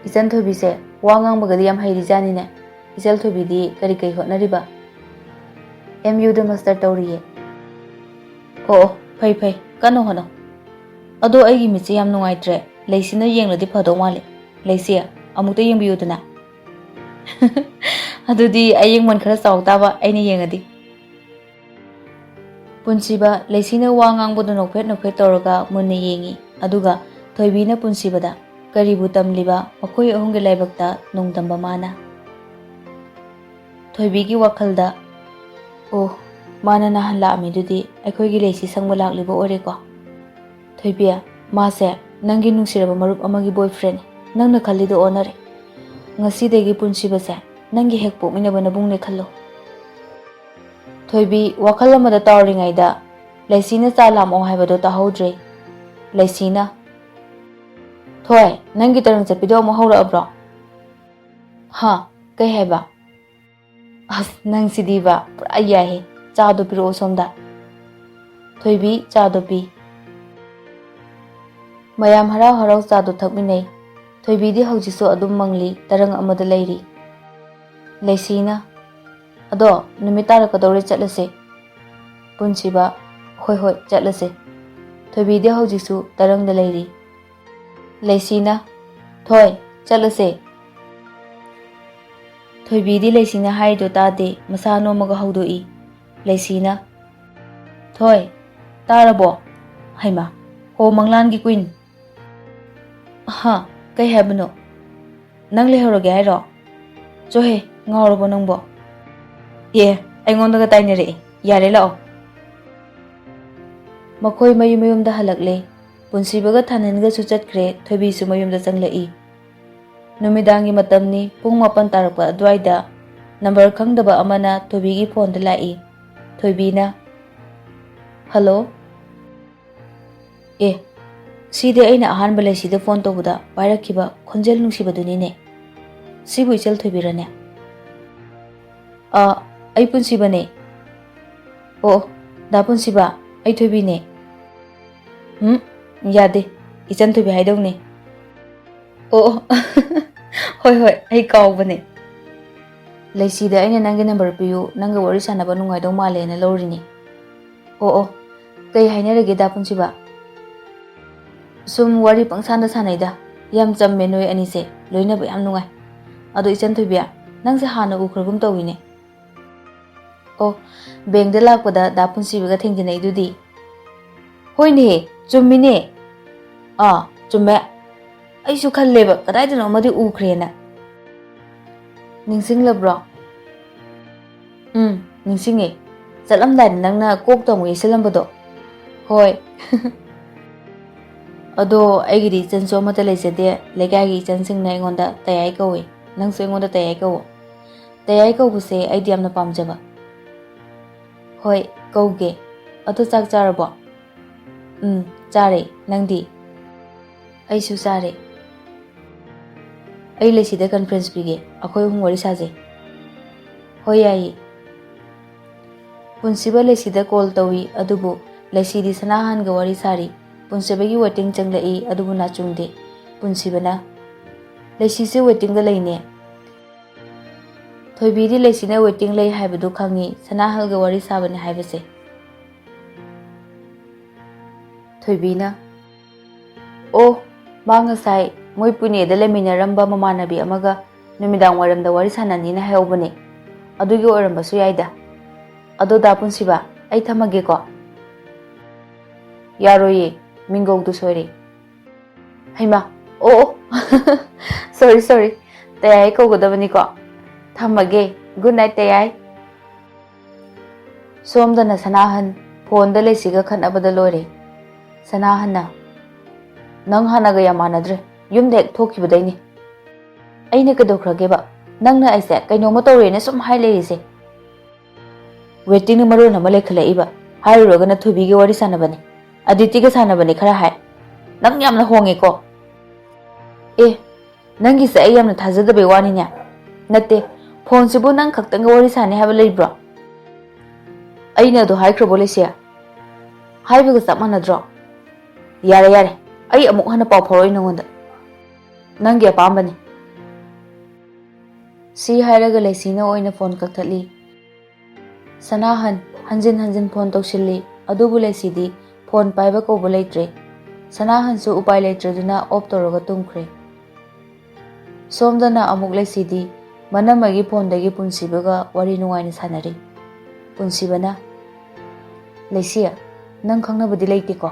"ꯏꯆꯟ ꯊꯣꯏꯕꯤꯁꯦ ꯋꯥ ꯉꯥꯡꯕꯒꯗꯤ ꯌꯥꯝ ꯍꯩꯔꯤꯖꯥꯅꯤꯅꯦ꯫ ꯏꯆꯜ ꯊꯣꯏꯕꯤꯗꯤ ꯀꯔꯤ ꯍꯣꯠꯅꯔꯤꯕ?" "MUꯗ ꯃꯥꯁꯇꯔ ꯇꯧꯔꯤꯌꯦ." "ꯑꯣ, ꯐꯩ ꯐꯩ, ꯀꯟꯅ ꯍꯣꯠꯅꯧ꯫ ꯑꯗꯣ ꯑꯩꯒꯤ ꯃꯤꯠꯁꯦ ꯌꯥꯝ ꯅꯨꯡꯉꯥꯏꯇ꯭ꯔꯦ, ꯂꯩꯁꯤꯅ ꯌꯦꯡꯂꯗꯤ ꯐꯗꯧ ꯃꯥꯜꯂꯦ. ꯂꯩꯁꯤ, ꯑꯃꯨꯛꯇ ꯌꯦꯡꯕꯤꯌꯨꯗꯅ." "ꯑꯗꯨꯗꯤ ꯑꯌꯦꯡꯃꯟ ꯈꯔ ꯆꯥꯎ ꯇꯥꯕ ꯑꯩꯅ ꯌꯦꯡꯉꯗꯤ." ꯄꯨꯟꯁꯤꯕ ꯂꯩꯁꯤꯅ ꯋꯥ ꯉꯥꯡꯕꯗꯣ ꯅꯣꯛꯐꯦꯠ ꯇꯧꯔꯒ ꯃꯨꯟꯅ ꯌꯦꯡꯏ, ꯑꯗꯨꯒ ꯊꯣꯏꯕꯤꯅ ꯄꯨꯟꯁꯤꯕꯗ ꯀꯔꯤꯕꯨ ꯇꯝꯂꯤꯕ ꯃꯈꯣꯏ ꯑꯍꯨꯝꯒꯤ ꯂꯥꯏꯕꯛꯇ ꯅꯣꯡꯗꯝꯕ ꯃꯥꯅ꯫ ꯊꯣꯏꯕꯤꯒꯤ ꯋꯥꯈꯜꯗ, "ꯑꯣ, ꯃꯥꯅ ꯅꯍꯥꯟ ꯂꯥꯛꯑꯝꯃꯤꯗꯨꯗꯤ ꯑꯩꯈꯣꯏꯒꯤ ꯂꯩꯁꯤ ꯁꯪꯕ ꯂꯥꯛꯂꯤꯕ ꯑꯣꯏꯔꯦꯀꯣ." "ꯊꯣꯏꯕꯤ, ꯃꯥꯁꯦ ꯅꯪꯒꯤ ꯅꯨꯡꯁꯤꯔꯕ ꯃꯔꯨꯞ ꯑꯃꯒꯤ ꯕꯣꯏꯐ꯭ꯔꯦꯟꯅꯤ, ꯅꯪꯅ ꯈꯜꯂꯤꯗꯣ ꯑꯣꯟꯅꯔꯦ. ꯉꯁꯤꯗꯒꯤ ꯄꯨꯟꯁꯤꯕꯁꯦ ꯅꯪꯒꯤ ꯍꯦꯛ ꯄꯣꯛꯃꯤꯟꯅꯕ ꯅꯕꯨꯡꯅꯦ ꯈꯜꯂꯣ." ꯊꯣꯏꯕꯤ ꯋꯥꯈꯜ ꯑꯃꯗ ꯇꯥꯎꯔꯤꯉꯩꯗ ꯂꯩꯁꯤꯅ ꯆꯥ ꯂꯥꯝꯃꯛꯑꯣ ꯍꯥꯏꯕꯗꯣ ꯇꯥꯍꯧꯗ꯭ꯔꯦ꯫ ꯂꯩꯁꯤꯅ, "ꯊꯣꯏ, ꯅꯪꯒꯤ ꯇꯔꯪ ꯆꯠꯄꯤꯗꯣ ꯑꯃꯨꯛ ꯍꯧꯔꯛꯑꯕ꯭ꯔꯣ?" "ꯍꯥ, ꯀꯩ ꯍꯥꯏꯕ?" "ꯑꯁ, ꯅꯪꯁꯤꯗꯤꯕ ꯄꯨꯔꯥ ꯌꯥꯏꯍꯦ, ꯆꯥꯗꯣ ꯄꯤꯔꯛꯑꯣ ꯁꯣꯝꯗ." ꯊꯣꯏꯕꯤ ꯆꯥꯗꯣ ꯄꯤ꯫ ꯃꯌꯥꯝ ꯍꯔꯥꯎ ꯍꯔꯥꯎ ꯆꯥꯗꯣ ꯊꯛꯃꯤꯟꯅꯩ꯫ ꯊꯣꯏꯕꯤꯗꯤ ꯍꯧꯖꯤꯛꯁꯨ ꯑꯗꯨꯝ ꯃꯪꯂꯤ, ꯇꯔꯪ ꯑꯃꯗ ꯂꯩꯔꯤ꯫ ꯂꯩꯁꯤꯅ, "ꯑꯗꯣ ꯅꯨꯃꯤꯠ ꯇꯥꯔꯛꯀꯗꯧꯔꯦ, ꯆꯠꯂꯁꯦ." ꯄꯨꯟꯁꯤꯕ, "ꯍꯣꯏ ꯍꯣꯏ, ꯆꯠꯂꯁꯦ." ꯊꯣꯏꯕꯤꯗꯤ ꯍꯧꯖꯤꯛꯁꯨ ꯇꯔꯪꯗ ꯂꯩꯔꯤ꯫ ꯂꯩꯁꯤꯅ, "ꯊꯣꯏ, ꯆꯠꯂꯁꯦ." ꯊꯣꯏꯕꯤꯗꯤ ꯂꯩꯁꯤꯅ ꯍꯥꯏꯔꯤꯗꯣ ꯇꯥꯗꯦ, ꯃꯁꯥ ꯅꯣꯝꯃꯒ ꯍꯧꯗꯣꯛꯏ꯫ ꯂꯩꯁꯤꯅ, "ꯊꯣꯏ, ꯇꯥꯔꯕꯣ? ꯍꯩꯃꯥ, ꯍꯣ ꯃꯪꯂꯥꯟꯒꯤ ꯀꯨꯏꯟ." "ꯍꯥ, ꯀꯩ ꯍꯥꯏꯕꯅꯣ? ꯅꯪ ꯂꯩꯍꯧꯔꯒꯦ ꯍꯥꯏꯔꯣ? ꯆꯣꯍꯦ, ꯉꯥꯎꯔꯕꯣ ꯅꯪꯕꯣ? ꯑꯦ, ꯑꯩꯉꯣꯟꯗꯒ ꯇꯥꯏꯅꯔꯛꯑꯦ, ꯌꯥꯔꯦ ꯂꯥꯛꯑꯣ." ꯃꯈꯣꯏ ꯃꯌꯨꯝꯗ ꯍꯜꯂꯛꯂꯦ꯫ ꯄꯨꯟꯁꯤꯕꯒ ꯊꯥꯅꯟꯒꯁꯨ ꯆꯠꯈ꯭ꯔꯦ, ꯊꯣꯏꯕꯤꯁꯨ ꯃꯌꯨꯝꯗ ꯆꯪꯂꯛꯏ꯫ ꯅꯨꯃꯤꯗꯥꯡꯒꯤ ꯃꯇꯝꯅꯤ, ꯄꯨꯡ 7 ꯇꯥꯔꯛꯄ ꯑꯗꯨꯋꯥꯏꯗ ꯅꯝꯕꯔ ꯈꯪꯗꯕ ꯑꯃꯅ ꯊꯣꯏꯕꯤꯒꯤ ꯐꯣꯟꯗ ꯂꯥꯛꯏ꯫ ꯊꯣꯏꯕꯤꯅ "ꯍꯜꯂꯣ? ꯑꯦ, ꯁꯤꯗꯤ ꯑꯩꯅ ꯑꯍꯥꯟꯕ ꯂꯩꯁꯤꯗ ꯐꯣꯟ ꯇꯧꯕꯗ ꯄꯥꯏꯔꯛꯈꯤꯕ ꯈꯣꯟꯖꯦꯜ ꯅꯨꯡꯁꯤꯕꯗꯨꯅꯤꯅꯦ꯫ ꯁꯤꯕꯨ ꯏꯆꯜ ꯊꯣꯏꯕꯤꯔꯅꯦ?" ꯑꯩ ꯄꯨꯟꯁꯤꯕꯅꯦ꯫ "ꯑꯣ, ꯗꯥ ꯄꯨꯟꯁꯤꯕ, ꯑꯩ ꯊꯣꯏꯕꯤꯅꯦ." ꯌꯥꯗꯦ, ꯏꯆꯟ ꯊꯣꯏꯕꯤ ꯍꯥꯏꯗꯧꯅꯦ." "ꯑꯣ, ꯍꯣꯏ ꯍꯣꯏ, ꯑꯩ ꯀꯥꯎꯕꯅꯦ꯫ ꯂꯩꯁꯤꯗ ꯑꯩꯅ ꯅꯪꯒꯤ ꯅꯝꯕꯔ ꯄꯤꯌꯨ, ꯅꯪꯒ ꯋꯥꯔꯤ ꯁꯥꯟꯅꯕ ꯅꯨꯡꯉꯥꯏꯗꯧ ꯃꯥꯜꯂꯦꯅ ꯂꯧꯔꯤꯅꯤ." "ꯑꯣ, ꯀꯩ ꯍꯥꯏꯅꯔꯒꯦ ꯗꯥ ꯄꯨꯟꯁꯤꯕ?" "ꯁꯨꯝ ꯋꯥꯔꯤ ꯄꯪꯁꯥꯟꯗ ꯁꯥꯟꯅꯩꯗ, ꯌꯥꯝ ꯆꯝꯃꯦ ꯅꯣꯏ ꯑꯅꯤꯁꯦ, ꯂꯣꯏꯅꯕ ꯌꯥꯝ ꯅꯨꯡꯉꯥꯏ꯫ ꯑꯗꯣ ꯏꯆꯟ ꯊꯣꯏꯕꯤ, ꯅꯪꯁꯦ ꯍꯥꯟꯅ ꯎꯈ꯭ꯔꯒꯨꯝ ꯇꯧꯏꯅꯦ." "ꯑꯣ, ꯕꯦꯡꯛꯗ ꯂꯥꯛꯄꯗ ꯗꯥ ꯄꯨꯟꯁꯤꯕꯒ ꯊꯦꯡꯅꯩꯗꯨꯗꯤ." "ꯍꯣꯏꯅꯦ, ꯆꯨꯝꯃꯤꯅꯦ." "ꯆꯨꯝꯃꯦ, ꯑꯩꯁꯨ ꯈꯜꯂꯦꯕ ꯀꯗꯥꯏꯗꯅꯣ ꯑꯃꯗꯤ ꯎꯈ꯭ꯔꯦꯅ." "ꯅꯤꯡꯁꯤꯡꯂꯕ꯭ꯔꯣ?" "ꯅꯤꯡꯁꯤꯡꯉꯦ, ꯆꯠꯂꯝꯗꯥꯏꯗ ꯅꯪꯅ ꯀꯣꯛꯇ ꯑꯃꯨꯛ ꯌꯩꯁꯜꯂꯝꯕꯗꯣ." "ꯍꯣꯏ." "ꯑꯗꯣ ꯑꯩꯒꯤꯗꯤ ꯏꯆꯟꯁꯨ ꯑꯃꯠꯇ ꯂꯩꯖꯗꯦ, ꯂꯩꯀꯥꯏꯒꯤ ꯏꯆꯟꯁꯤꯡꯅ ꯑꯩꯉꯣꯟꯗ ꯇꯌꯥꯏ ꯀꯧꯏ, ꯅꯪꯁꯨ ꯑꯩꯉꯣꯟꯗ ꯇꯌꯥꯏ ꯀꯧꯋꯣ꯫ ꯇꯌꯥꯏ ꯀꯧꯕꯁꯦ ꯑꯩꯗꯤ ꯌꯥꯝꯅ ꯄꯥꯝꯖꯕ." "ꯍꯣꯏ, ꯀꯧꯒꯦ꯫ ꯑꯗꯣ ꯆꯥꯛ ꯆꯥꯔꯕꯣ?" "ꯆꯥꯔꯦ, ꯅꯪꯗꯤ?" "ꯑꯩꯁꯨ ꯆꯥꯔꯦ." "ꯑꯩ ꯂꯩꯁꯤꯗ ꯀꯟꯐꯔꯦꯟꯁ ꯄꯤꯒꯦ, ꯑꯩꯈꯣꯏ ꯑꯍꯨꯝ ꯋꯥꯔꯤ ꯁꯥꯖꯩ." "ꯍꯣꯏ, ꯌꯥꯏꯌꯦ." ꯄꯨꯟꯁꯤꯕ ꯂꯩꯁꯤꯗ ꯀꯣꯜ ꯇꯧꯏ, ꯑꯗꯨꯕꯨ ꯂꯩꯁꯤꯗꯤ ꯁꯅꯥꯍꯟꯒ ꯋꯥꯔꯤ ꯁꯥꯔꯤ꯫ ꯄꯨꯟꯁꯤꯕꯒꯤ ꯋꯦꯇꯤꯡ ꯆꯪꯂꯛꯏ, ꯑꯗꯨꯕꯨ ꯅꯥꯆꯨꯡꯗꯦ꯫ ꯄꯨꯟꯁꯤꯕꯅ "ꯂꯩꯁꯤꯁꯦ ꯋꯦꯇꯤꯡꯗ ꯂꯩꯅꯦ." ꯊꯣꯏꯕꯤꯗꯤ ꯂꯩꯁꯤꯅ ꯋꯦꯇꯤꯡ ꯂꯩ ꯍꯥꯏꯕꯗꯨ ꯈꯪꯏ, ꯁꯅꯥꯍꯜꯒ ꯋꯥꯔꯤ ꯁꯥꯕꯅꯤ ꯍꯥꯏꯕꯁꯦ꯫ ꯊꯣꯏꯕꯤꯅ "ꯑꯣ, ꯃꯥ ꯉꯁꯥꯏ ꯃꯣꯏ ꯄꯨꯅꯦꯗ ꯂꯩꯃꯤꯟꯅꯔꯝꯕ ꯃꯃꯥꯟꯅꯕꯤ ꯑꯃꯒ ꯅꯨꯃꯤꯗꯥꯡ ꯋꯥꯏꯔꯝꯗ ꯋꯥꯔꯤ ꯁꯥꯟꯅꯅꯤꯅ ꯍꯥꯏꯍꯧꯕꯅꯦ, ꯑꯗꯨꯒꯤ ꯑꯣꯏꯔꯝꯕꯁꯨ ꯌꯥꯏꯗ꯫ ꯑꯗꯣ ꯗꯥ ꯄꯨꯟꯁꯤꯕ, ꯑꯩ ꯊꯝꯃꯒꯦꯀꯣ." "ꯌꯥꯔꯣꯏꯌꯦ, ꯃꯤꯡꯒꯧꯗꯨ ꯁꯣꯏꯔꯦ." "ꯍꯩꯃꯥ, ꯑꯣ, ꯁꯣꯔꯤ, ꯇꯌꯥꯏ ꯀꯧꯒꯗꯕꯅꯤꯀꯣ꯫ ꯊꯝꯃꯒꯦ, ꯒꯨꯗ ꯅꯥꯏꯠ ꯇꯌꯥꯏ." ꯁꯣꯝꯗꯅ ꯁꯅꯥꯍꯟ ꯐꯣꯟꯗ ꯂꯩꯁꯤꯒ ꯈꯠꯅꯕꯗ ꯂꯣꯏꯔꯦ꯫ ꯁꯅꯥꯍꯟꯅ "ꯅꯪ ꯍꯥꯟꯅꯒ ꯌꯥꯝ ꯃꯥꯟꯅꯗ꯭ꯔꯦ, ꯌꯨꯝꯗ ꯍꯦꯛ ꯊꯣꯛꯈꯤꯕꯗꯩꯅꯤ." "ꯑꯩꯅ ꯀꯩꯗꯧꯈ꯭ꯔꯒꯦꯕ? ꯅꯪꯅ ꯑꯩꯁꯦ ꯀꯩꯅꯣꯝꯃ ꯇꯧꯔꯦꯅ ꯁꯨꯝ ꯍꯥꯏ ꯂꯩꯔꯤꯁꯦ." "ꯋꯦꯇꯤꯡꯅ ꯃꯔꯣꯟ ꯑꯃ ꯂꯩꯈꯠꯂꯛꯏꯕ, ꯍꯥꯏꯔꯨꯔꯒꯅ ꯊꯣꯏꯕꯤꯒ ꯋꯥꯔꯤ ꯁꯥꯟꯅꯕꯅꯤ, ꯑꯗꯤꯇꯤꯒ ꯁꯥꯟꯅꯕꯅꯤ ꯈꯔ ꯍꯥꯏ꯫ ꯅꯪ ꯌꯥꯝꯅ ꯍꯣꯡꯉꯦꯀꯣ." "ꯑꯦ, ꯅꯪꯒꯤꯁꯦ ꯑꯩ ꯌꯥꯝꯅ ꯊꯥꯖꯗꯕꯩ ꯋꯥꯅꯤꯅꯦ꯫ ꯅꯠꯇꯦ, ꯐꯣꯟꯁꯤꯕꯨ ꯅꯪ ꯈꯛꯇꯪꯒ ꯋꯥꯔꯤ ꯁꯥꯟꯅꯩ ꯍꯥꯏꯕ ꯂꯩꯕ꯭ꯔꯣ?" "ꯑꯩꯅ ꯑꯗꯨ ꯍꯥꯏꯈ꯭ꯔꯕꯣ ꯂꯩꯁꯤ? ꯍꯥꯏꯕꯒ ꯆꯞ ꯃꯥꯟꯅꯗ꯭ꯔꯣ?" "ꯌꯥꯔꯦ, ꯑꯩ ꯑꯃꯨꯛ ꯍꯟꯅ ꯄꯥꯎ ꯐꯥꯎꯔꯛꯑꯣꯏ ꯅꯉꯣꯟꯗ, ꯅꯪꯒꯤ ꯑꯄꯥꯝꯕꯅꯤ." ꯁꯤ ꯍꯥꯏꯔꯒ ꯂꯩꯁꯤꯅ ꯑꯣꯏꯅ ꯐꯣꯟ ꯀꯛꯊꯠꯂꯤ꯫ ꯁꯅꯥꯍꯟ ꯍꯟꯖꯤꯟ ꯐꯣꯟ ꯇꯧꯁꯤꯜꯂꯤ, ꯑꯗꯨꯕꯨ ꯂꯩꯁꯤꯗꯤ ꯐꯣꯟ ꯄꯥꯏꯕ ꯀꯧꯕ ꯂꯩꯇ꯭ꯔꯦ꯫ ꯁꯅꯥꯍꯟꯁꯨ ꯎꯄꯥꯏ ꯂꯩꯇ꯭ꯔꯗꯨꯅ ꯑꯣꯐ ꯇꯧꯔꯒ ꯇꯨꯝꯈ꯭ꯔꯦ꯫ ꯁꯣꯝꯗꯅ ꯑꯃꯨꯛ ꯂꯩꯁꯤꯗꯤ ꯃꯅꯝꯃꯒꯤ ꯐꯣꯟꯗꯒꯤ ꯄꯨꯟꯁꯤꯕꯒ ꯋꯥꯔꯤ ꯅꯨꯡꯉꯥꯏꯅ ꯁꯥꯟꯅꯔꯤ꯫ ꯄꯨꯟꯁꯤꯕꯅ "ꯂꯩꯁꯤ, ꯅꯪ ꯈꯪꯅꯕꯗꯤ ꯂꯩꯇꯦꯀꯣ?"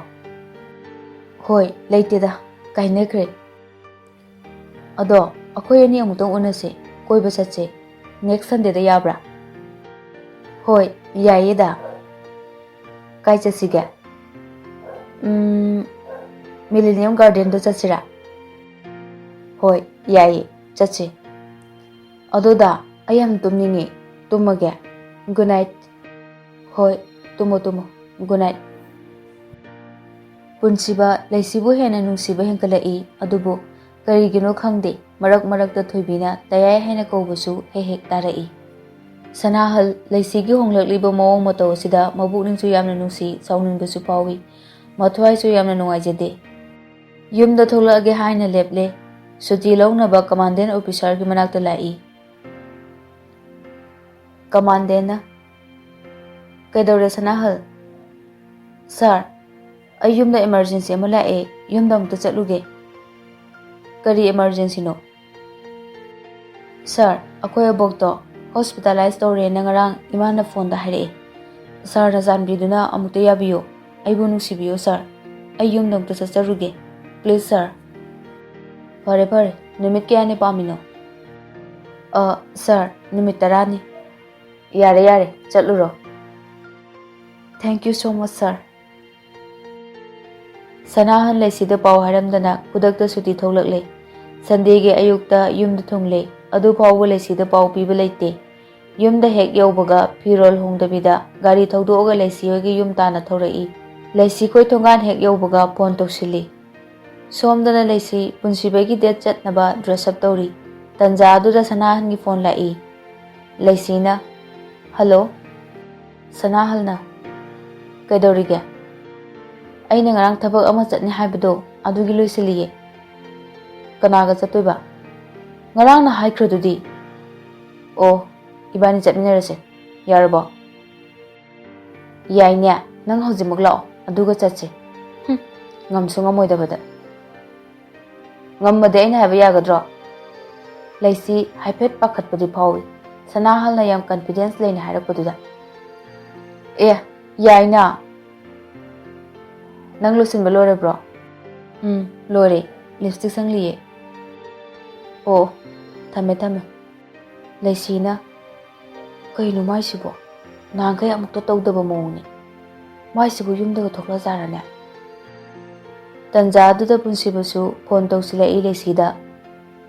"ꯍꯣꯏ, ꯂꯩꯇꯦꯗ, ꯀꯥꯏꯅꯈ꯭ꯔꯦ." "ꯑꯗꯣ ꯑꯩꯈꯣꯏ ꯑꯅꯤ ꯑꯃꯨꯛꯇꯪ ꯎꯅꯁꯦ, ꯀꯣꯏꯕ ꯆꯠꯁꯦ, ꯅꯦꯛꯁ ꯁꯟꯗꯦꯗ ꯌꯥꯕ꯭ꯔꯥ?" "ꯍꯣꯏ, ꯌꯥꯏꯌꯦꯗ." "ꯀꯥꯏ ꯆꯠꯁꯤꯒꯦ?" "ꯃꯤꯂꯦꯅꯤꯌꯝ ꯒꯥꯔꯗꯦꯟꯗ ꯆꯠꯁꯤꯔꯥ?" "ꯍꯣꯏ, ꯌꯥꯏꯌꯦ, ꯆꯠꯁꯦ." "ꯑꯗꯣ ꯑꯩ ꯌꯥꯝ ꯇꯨꯝꯅꯤꯡꯉꯦ, ꯇꯨꯝꯃꯒꯦ꯫ Good night." "ꯍꯣꯏ, ꯇꯨꯝꯃꯣ, ꯒꯨꯗ ꯅꯥꯏꯠ." ꯄꯨꯟꯁꯤꯕ ꯂꯩꯁꯤꯕꯨ ꯍꯦꯟꯅ ꯅꯨꯡꯁꯤꯕ ꯍꯦꯟꯒꯠꯂꯛꯏ, ꯑꯗꯨꯕꯨ ꯀꯔꯤꯒꯤꯅꯣ ꯈꯪꯗꯦ, ꯃꯔꯛꯇ ꯊꯣꯏꯕꯤꯅ ꯇꯌꯥꯏ ꯍꯥꯏꯅ ꯀꯧꯕꯁꯨ ꯍꯦꯛ ꯇꯥꯔꯛꯏ꯫ ꯁꯅꯥꯍꯜ ꯂꯩꯁꯤꯒꯤ ꯍꯣꯡꯂꯛꯂꯤꯕ ꯃꯑꯣꯡ ꯃꯇꯧ ꯑꯁꯤꯗ ꯃꯕꯨꯛꯅꯤꯡꯁꯨ ꯌꯥꯝꯅ ꯅꯨꯡꯁꯤ, ꯁꯥꯎꯅꯤꯡꯕꯁꯨ ꯐꯥꯎꯏ, ꯃꯊ꯭ꯋꯥꯏꯁꯨ ꯌꯥꯝꯅ ꯅꯨꯡꯉꯥꯏꯖꯗꯦ꯫ ꯌꯨꯝꯗ ꯊꯣꯛꯂꯛꯑꯒꯦ ꯍꯥꯏꯅ ꯂꯦꯞꯂꯦ꯫ ꯁꯨꯇꯤ ꯂꯧꯅꯕ ꯀꯃꯥꯟꯗꯦꯟ ꯑꯣꯐꯤꯁꯥꯔꯒꯤ ꯃꯅꯥꯛꯇ ꯂꯥꯛꯏ꯫ ꯀꯃꯥꯟꯗꯦꯟꯅ "ꯀꯩꯗꯧꯔꯦ ꯁꯅꯥꯍꯜ?" "ꯁꯥꯔ, ꯑꯩ ꯌꯨꯝꯗ ꯏꯃꯥꯔꯖꯦꯟꯁꯤ ꯑꯃ ꯂꯥꯛꯑꯦ, ꯌꯨꯝꯗ ꯑꯃꯨꯛꯇ ꯆꯠꯂꯨꯒꯦ." "ꯀꯔꯤ ꯏꯃꯥꯔꯖꯦꯟꯁꯤꯅꯣ?" "ꯁꯥꯔ, ꯑꯩꯈꯣꯏ ꯑꯕꯣꯛꯇꯣ ꯍꯣꯁꯄꯤꯇꯥꯂꯥꯏꯁ ꯇꯧꯔꯦꯅ ꯉꯔꯥꯡ ꯏꯃꯥꯅ ꯐꯣꯟꯗ ꯍꯥꯏꯔꯛꯑꯦ꯫ ꯁꯥꯔꯅ ꯆꯥꯟꯕꯤꯗꯨꯅ ꯑꯃꯨꯛꯇ ꯌꯥꯕꯤꯌꯨ, ꯑꯩꯕꯨ ꯅꯨꯡꯁꯤꯕꯤꯌꯨ ꯁꯥꯔ, ꯑꯩ ꯌꯨꯝꯗ ꯑꯃꯨꯛꯇ ꯆꯠꯆꯔꯨꯒꯦ, ꯄ꯭ꯂꯤꯖ ꯁꯥꯔ." "ꯐꯔꯦ, ꯅꯨꯃꯤꯠ ꯀꯌꯥꯅꯤ ꯄꯥꯝꯃꯤꯅꯣ?" "ꯁꯥꯔ, ꯅꯨꯃꯤꯠ 10ꯅꯤ." "ꯌꯥꯔꯦ, ꯆꯠꯂꯨꯔꯣ." "Thank you so much sir." Sanahan Laisida pau haramdana kudakta suti tholakle. Sandege ayukta yumda thungle. Adu pau Laisida pau piba leite. Yumda hek yaubaga pirol hongdabida gari thaudoga Laisi hogi yum tana thorai. Laisi koi thongan hek yaubaga phone tawsili. Somdana Laisi punsibagi det chatnaba dress up tawri. Tanja aduda Sanahan gi phone lai. Laisina, hello. Sanahalna, kaidorige. Aina ngarang thabak ama chatni haibado adugi loisiliye. Kanaga chatoiba? Ngarang na haikrodudi. Oh, ibani chatminarase. Yarabo. Yaine, nang hojimuk lao aduga chatse. Ngamsu ngamoidabada. Ngammade aina haiba yagadro. Laisi haifet pakhatpadi phawi. Sanahalna yam confidence leina hairakpaduda. Yaina. Nang losin ba lore bro? Lore. Lipstick sang liye. Oh, thame. Laisina. Kaino mai sibo? Nangkai amukta tawdaba mawni. Mai sibo yumdaga thokla zarane. Tanja aduda punsibasu phone tawsila Laisida.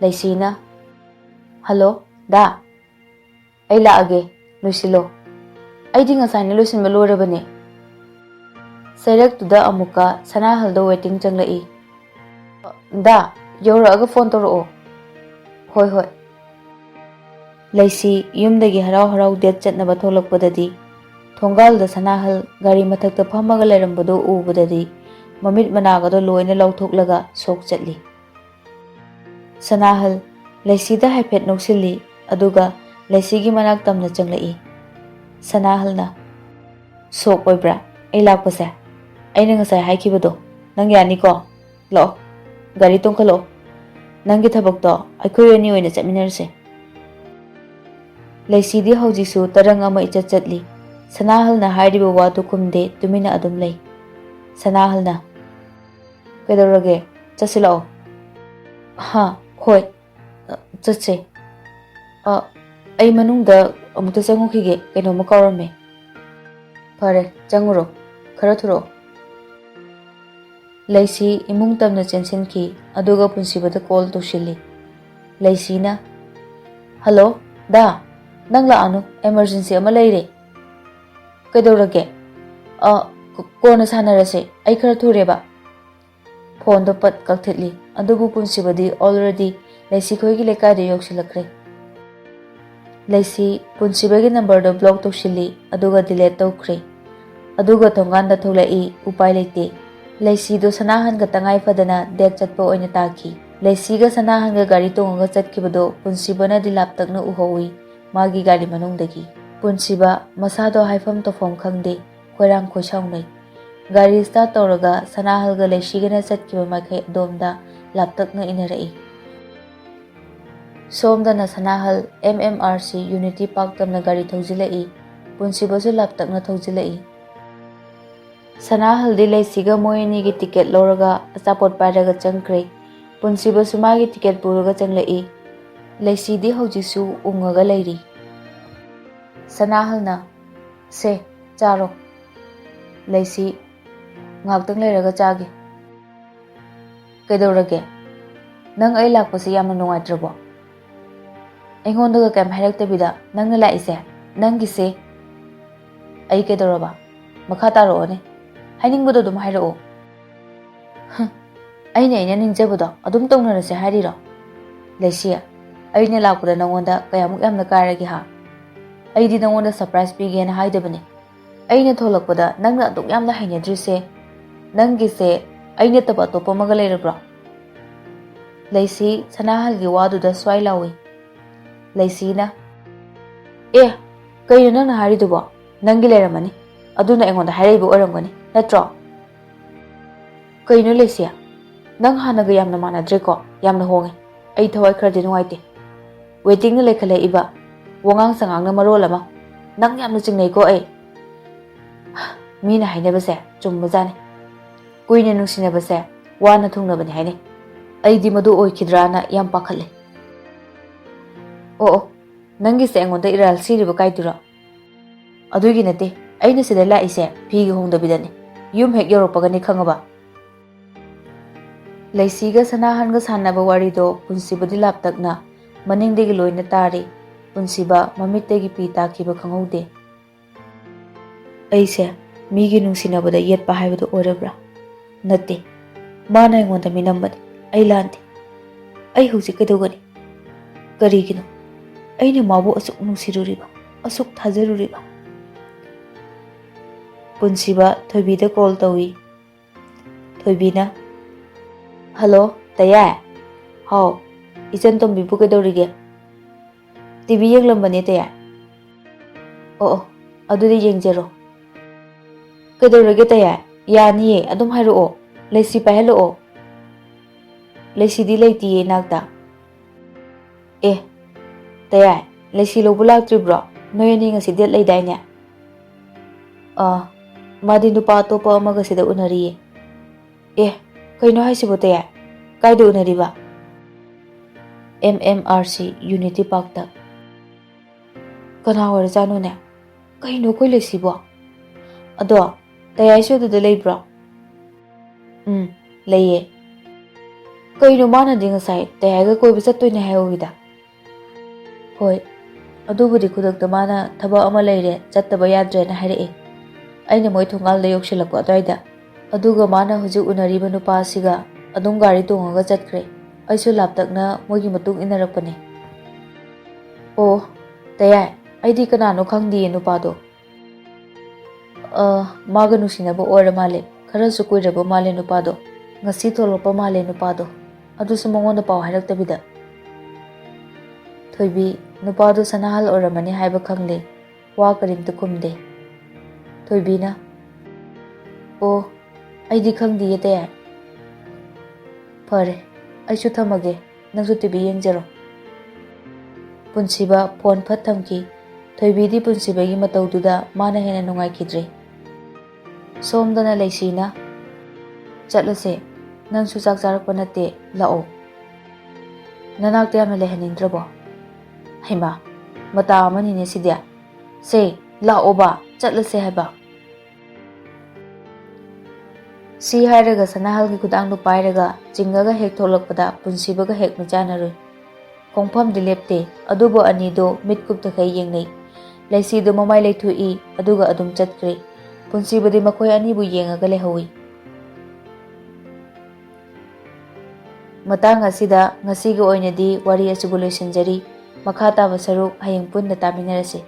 Laisina. Hello, da. Ai laage, loisilo. Ai di ngasane losin ba lore bane. Sairak tuda amuka Sanahalda waiting changlai. Da, yoraga phone toro. Hoi. Laisi yumdagi harau det chatnaba tholakpadadi thongalda Sanahal gari mathakta phamaga lairambado ubadadi mamit managado loina lauthoklaga sok chatli. Sanahal Laisida haifet noksilli aduga Laisigi manak tamna changlai. Sanahalna, sok oibra ai lakpase. Aina ngasai haikibado nang yani ko lo gari tongkhalo nangi thabak to aikoi ani oina chatminarse. Laisidi haujisu tarang ama ichat chatli. Sanahalna hairiba watu kumde tumina adum lei. Sanahalna, kaidorage chasilao. Ha, hoi. Chatse. Ai manungda amukta changukhige kainoma kaurame. Phare changuro khara thuro. Laisi imung tamna chensinki aduga punsibada call tawsili. Laisina, hello, da. Nang laanu emergency ama leire. Kaidorage? Kona sanarase ai khara thureba. Phone do pat kakthitli adubu punsibadi already Laisi khoigi lekaide yoksilakre. Laisi punsibagi number do block tawsili aduga delete tawkhre. Aduga thonganda tholai upai leite. Laisi do Sanahan ga tangai fadana dek chatpa oina taki. Laisi ga Sanahan ga gari tonga chatkibado punsibana dilap takna uhowi magi gari manungdagi. Punsiba masado haifam tofom khangde khoirang khoisaunai. Gari start tawraga Sanahal ga Laisi gana chatkiba makai domda laptakna inarai. Somdana Sanahal MMRC Unity Park tamna gari thawjilai. Punsibasu laptakna thawjilai. Sanahal di Laisiga moyani gi ticket loraga achapot pairaga changkre. Punsiba sumagi ticket puraga changlai. Laisi di haujisu ungaga leiri. Sanahalna, se charo. Laisi ngaktang leiraga chage. Kaidorage? Nang ai lakpase yamna nungaitrabo. Aingondaga kam hairaktabida nangna laise nangise ai kaidoraba makha taroone. Hainingbodo dum hairao. Aina ningjabado adum tongnarase hairiro. Laisia, aina lakpada nangonda kayamuk yamna kairagi ha. Aidi nangonda surprise pigena haidabane. Aina tholakpada nangna aduk yamna hainadrise nangise aina taba topa maga leirabro. Laisi Sanahalgi waduda swai lawi. Laisina, kaino nangna haridubo nangi leiramani aduna aingonda hairaibu oramgani. Natro? Kaino Laisia? Nang hanaga yamna manadreko yamna honge. Ai thawai khardi nuaite. Waiting na lekhale iba. Wangang sangang na marol ama. Nang yamna chingnai ko ai. Mina hainabase chumbajane. Kuina nungsinabase wana thungnabani haine. Ai di madu oikidrana yam pakhalle. Nangi se aingonda iral siriba kaidura. Adugi nate aina sida laise phigi hongdabidani. Yum hek yoropagani khangaba. ꯂꯩꯁꯤꯒ ꯁꯅꯥꯍꯟꯒ ꯁꯥꯟꯅꯕ ꯋꯥꯔꯤꯗꯣ ꯄꯨꯟꯁꯤꯕꯗꯤ ꯂꯥꯞꯇꯛꯅ ꯃꯅꯤꯡꯗꯒꯤ ꯂꯣꯏꯅ ꯇꯥꯔꯤ꯫ ꯄꯨꯟꯁꯤꯕ ꯃꯃꯤꯠꯇꯒꯤ ꯄꯤ ꯇꯥꯈꯤꯕ ꯈꯪꯍꯧꯗꯦ꯫ ꯑꯩꯁꯦ ꯃꯤꯒꯤ ꯅꯨꯡꯁꯤꯅꯕꯗ ꯌꯦꯠꯄ ꯍꯥꯏꯕꯗꯨ ꯑꯣꯏꯔꯕ꯭ꯔꯥ? ꯅꯠꯇꯦ, ꯃꯥꯅ ꯑꯩꯉꯣꯟꯗ ꯃꯤꯅꯝꯕꯅꯤ, ꯑꯩ ꯂꯥꯟꯗꯦ꯫ ꯑꯩ ꯍꯧꯖꯤꯛ ꯀꯩꯗꯧꯒꯅꯤ? ꯀꯔꯤꯒꯤꯅꯣ ꯑꯩꯅ ꯃꯥꯕꯨ ꯑꯁꯨꯛ ꯅꯨꯡꯁꯤꯔꯨꯔꯤꯕ, ꯑꯁꯨꯛ ꯊꯥꯖꯔꯨꯔꯤꯕ? ꯄꯨꯟꯁꯤꯕ ꯊꯣꯏꯕꯤꯗ ꯀꯣꯜ ꯇꯧꯏ꯫ ꯊꯣꯏꯕꯤꯅ: ꯍꯜꯂꯣ ꯇꯌꯥꯏ꯫ ꯍꯥꯎ, ꯏꯆꯟ ꯇꯣꯝꯕꯤꯕꯨ ꯀꯩꯗꯧꯔꯤꯒꯦ? ꯇꯤꯚꯤ ꯌꯦꯡꯂꯝꯕꯅꯦ ꯇꯌꯥꯏ꯫ ꯑꯣ, ꯑꯗꯨꯗꯤ ꯌꯦꯡꯖꯔꯣ꯫ ꯀꯩꯗꯧꯔꯒꯦ ꯇꯌꯥꯏ? ꯌꯥꯅꯤꯌꯦ, ꯑꯗꯨꯝ ꯍꯥꯏꯔꯛꯑꯣ꯫ ꯂꯩꯁꯤ ꯄꯥꯏꯍꯜꯂꯛꯑꯣ꯫ ꯂꯩꯁꯤꯗꯤ ꯂꯩꯇꯤꯌꯦ ꯏꯅꯥꯛꯇ꯫ ꯑꯦ ꯇꯌꯥꯏ, ꯂꯩꯁꯤ ꯂꯧꯕ ꯂꯥꯛꯇ꯭ꯔꯤꯕ꯭ꯔꯣ? ꯅꯣꯏ ꯑꯅꯤ ꯉꯁꯤ ꯗꯦꯠ ꯂꯩꯗꯥꯏꯅꯦ? ꯃꯥꯗꯤ ꯅꯨꯄꯥ ꯑꯇꯣꯞꯄ ꯑꯃꯒ ꯁꯤꯗ ꯎꯅꯔꯤꯌꯦ꯫ ꯑꯦ, ꯀꯩꯅꯣ ꯍꯥꯏꯁꯤꯕꯣ ꯇꯌꯥꯏ? ꯀꯥꯏꯗ ꯎꯅꯔꯤꯕ? MMRC unity ꯄꯥꯔꯛꯇ꯫ ꯀꯅꯥ ꯑꯣꯏꯔꯖꯥꯠꯅꯣꯅꯦ? ꯀꯩꯅꯣ ꯑꯩꯈꯣꯏ ꯂꯩꯁꯤꯕꯣ? ꯑꯗꯣ ꯇꯌꯥꯏꯁꯨ ꯑꯗꯨꯗ ꯂꯩꯕ꯭ꯔꯣ? ꯂꯩꯌꯦ꯫ ꯀꯩꯅꯣ ꯃꯥꯅꯗꯤ ꯉꯁꯥꯏ ꯇꯌꯥꯏꯒ ꯀꯣꯏꯕ ꯆꯠꯇꯣꯏꯅꯦ ꯍꯥꯏꯍꯧꯋꯤꯗ꯫ ꯍꯣꯏ, ꯑꯗꯨꯕꯨꯗꯤ ꯈꯨꯗꯛꯇ ꯃꯥꯅ ꯊꯕꯛ ꯑꯃ ꯂꯩꯔꯦ, ꯆꯠꯇꯕ ꯌꯥꯗ꯭ꯔꯦꯅ ꯍꯥꯏꯔꯛꯑꯦ꯫ ꯑꯩꯅ ꯃꯣꯏ ꯊꯣꯡꯒꯥꯜꯗ ꯌꯧꯁꯤꯜꯂꯛꯄ ꯑꯗꯨꯋꯥꯏꯗ, ꯑꯗꯨꯒ ꯃꯥꯅ ꯍꯧꯖꯤꯛ ꯎꯅꯔꯤꯕ ꯅꯨꯄꯥ ꯑꯁꯤꯒ ꯑꯗꯨꯝ ꯒꯥꯔꯤ ꯇꯣꯡꯉꯒ ꯆꯠꯈ꯭ꯔꯦ꯫ ꯑꯩꯁꯨ ꯂꯥꯞꯇꯛꯅ ꯃꯣꯏꯒꯤ ꯃꯇꯨꯡ ꯏꯟꯅꯔꯛꯄꯅꯦ꯫ ꯑꯣ ꯇꯌꯥꯏ, ꯑꯩꯗꯤ ꯀꯅꯥꯅꯣ ꯈꯪꯗꯤꯌꯦ ꯅꯨꯄꯥꯗꯣ꯫ ꯃꯥꯒ ꯅꯨꯡꯁꯤꯅꯕ ꯑꯣꯏꯔ ꯃꯥꯜꯂꯦ, ꯈꯔꯁꯨ ꯀꯨꯏꯔꯕ ꯃꯥꯜꯂꯦ ꯅꯨꯄꯥꯗꯣ꯫ ꯉꯁꯤ ꯊꯣꯛꯂꯛꯄ ꯃꯥꯜꯂꯦ ꯅꯨꯄꯥꯗꯣ, ꯑꯗꯨꯁꯨ ꯃꯉꯣꯟꯗ ꯄꯥꯎ ꯍꯥꯏꯔꯛꯇꯕꯤꯗ꯫ ꯊꯣꯏꯕꯤ, ꯅꯨꯄꯥꯗꯣ ꯁꯅꯥꯍꯜ ꯑꯣꯏꯔꯝꯃꯅꯤ ꯍꯥꯏꯕ ꯈꯪꯂꯦ, ꯋꯥ ꯀꯔꯤꯝꯇ ꯈꯨꯝꯗꯦ꯫ ꯊꯣꯏꯕꯤꯅ: ꯑꯣ, ꯑꯩꯗꯤ ꯈꯪꯗꯤꯌꯦ ꯇꯌꯥꯏ꯫ ꯐꯔꯦ, ꯑꯩꯁꯨ ꯊꯝꯃꯒꯦ, ꯅꯪꯁꯨ ꯇꯤꯚꯤ ꯌꯦꯡꯖꯔꯣ꯫ ꯄꯨꯟꯁꯤꯕ ꯐꯣꯟ ꯐꯠ ꯊꯝꯈꯤ꯫ ꯊꯣꯏꯕꯤꯗꯤ ꯄꯨꯟꯁꯤꯕꯒꯤ ꯃꯇꯧꯗꯨꯗ ꯃꯥꯅ ꯍꯦꯟꯅ ꯅꯨꯡꯉꯥꯏꯈꯤꯗ꯭ꯔꯦ꯫ ꯁꯣꯝꯗꯅ ꯂꯩꯁꯤꯅ: ꯆꯠꯂꯁꯦ, ꯅꯪꯁꯨ ꯆꯥꯛ ꯆꯥꯔꯛꯄ ꯅꯠꯇꯦ, ꯂꯥꯛꯑꯣ꯫ ꯅꯅꯥꯛꯇ ꯌꯥꯝꯅ ꯂꯩꯍꯟꯅꯤꯡꯗ꯭ꯔꯕꯣ? ꯍꯩꯃꯥ, ꯃꯇꯥ ꯑꯃꯅꯤꯅꯦ ꯁꯤꯗꯤ꯫ ꯁꯦ ꯂꯥꯛꯑꯣꯕ, ꯆꯠꯂꯁꯦ ꯍꯥꯏꯕ꯫ ꯁꯤ ꯍꯥꯏꯔꯒ ꯁꯅꯥꯍꯜꯒꯤ ꯈꯨꯗꯥꯡꯗꯨ ꯄꯥꯏꯔꯒ ꯆꯤꯡꯉꯒ ꯍꯦꯛ ꯊꯣꯛꯂꯛꯄꯗ ꯄꯨꯟꯁꯤꯕꯒ ꯍꯦꯛ ꯃꯤꯆꯥꯟꯅꯔꯨꯏ꯫ ꯈꯣꯡꯐꯝꯗꯤ ꯂꯦꯞꯇꯦ, ꯑꯗꯨꯕꯨ ꯑꯅꯤꯗꯣ ꯃꯤꯠ ꯀꯨꯞꯇꯈꯩ ꯌꯦꯡꯅꯩ꯫ ꯂꯩꯁꯤꯗꯨ ꯃꯃꯥꯏ ꯂꯩꯊꯣꯛꯏ, ꯑꯗꯨꯒ ꯑꯗꯨꯝ ꯆꯠꯈ꯭ꯔꯦ꯫ ꯄꯨꯟꯁꯤꯕꯗꯤ ꯃꯈꯣꯏ ꯑꯅꯤꯕꯨ ꯌꯦꯡꯉꯒ ꯂꯩꯍꯧꯏ꯫ ꯃꯇꯥꯡ ꯑꯁꯤꯗ ꯉꯁꯤꯒꯤ ꯑꯣꯏꯅꯗꯤ ꯋꯥꯔꯤ ꯑꯁꯤꯕꯨ ꯂꯣꯏꯁꯤꯟꯖꯔꯤ꯫ ꯃꯈꯥ ꯇꯥꯕ ꯁꯔꯨꯛ ꯍꯌꯦꯡ ꯄꯨꯟꯅ ꯇꯥꯃꯤꯟꯅꯔꯁꯤ꯫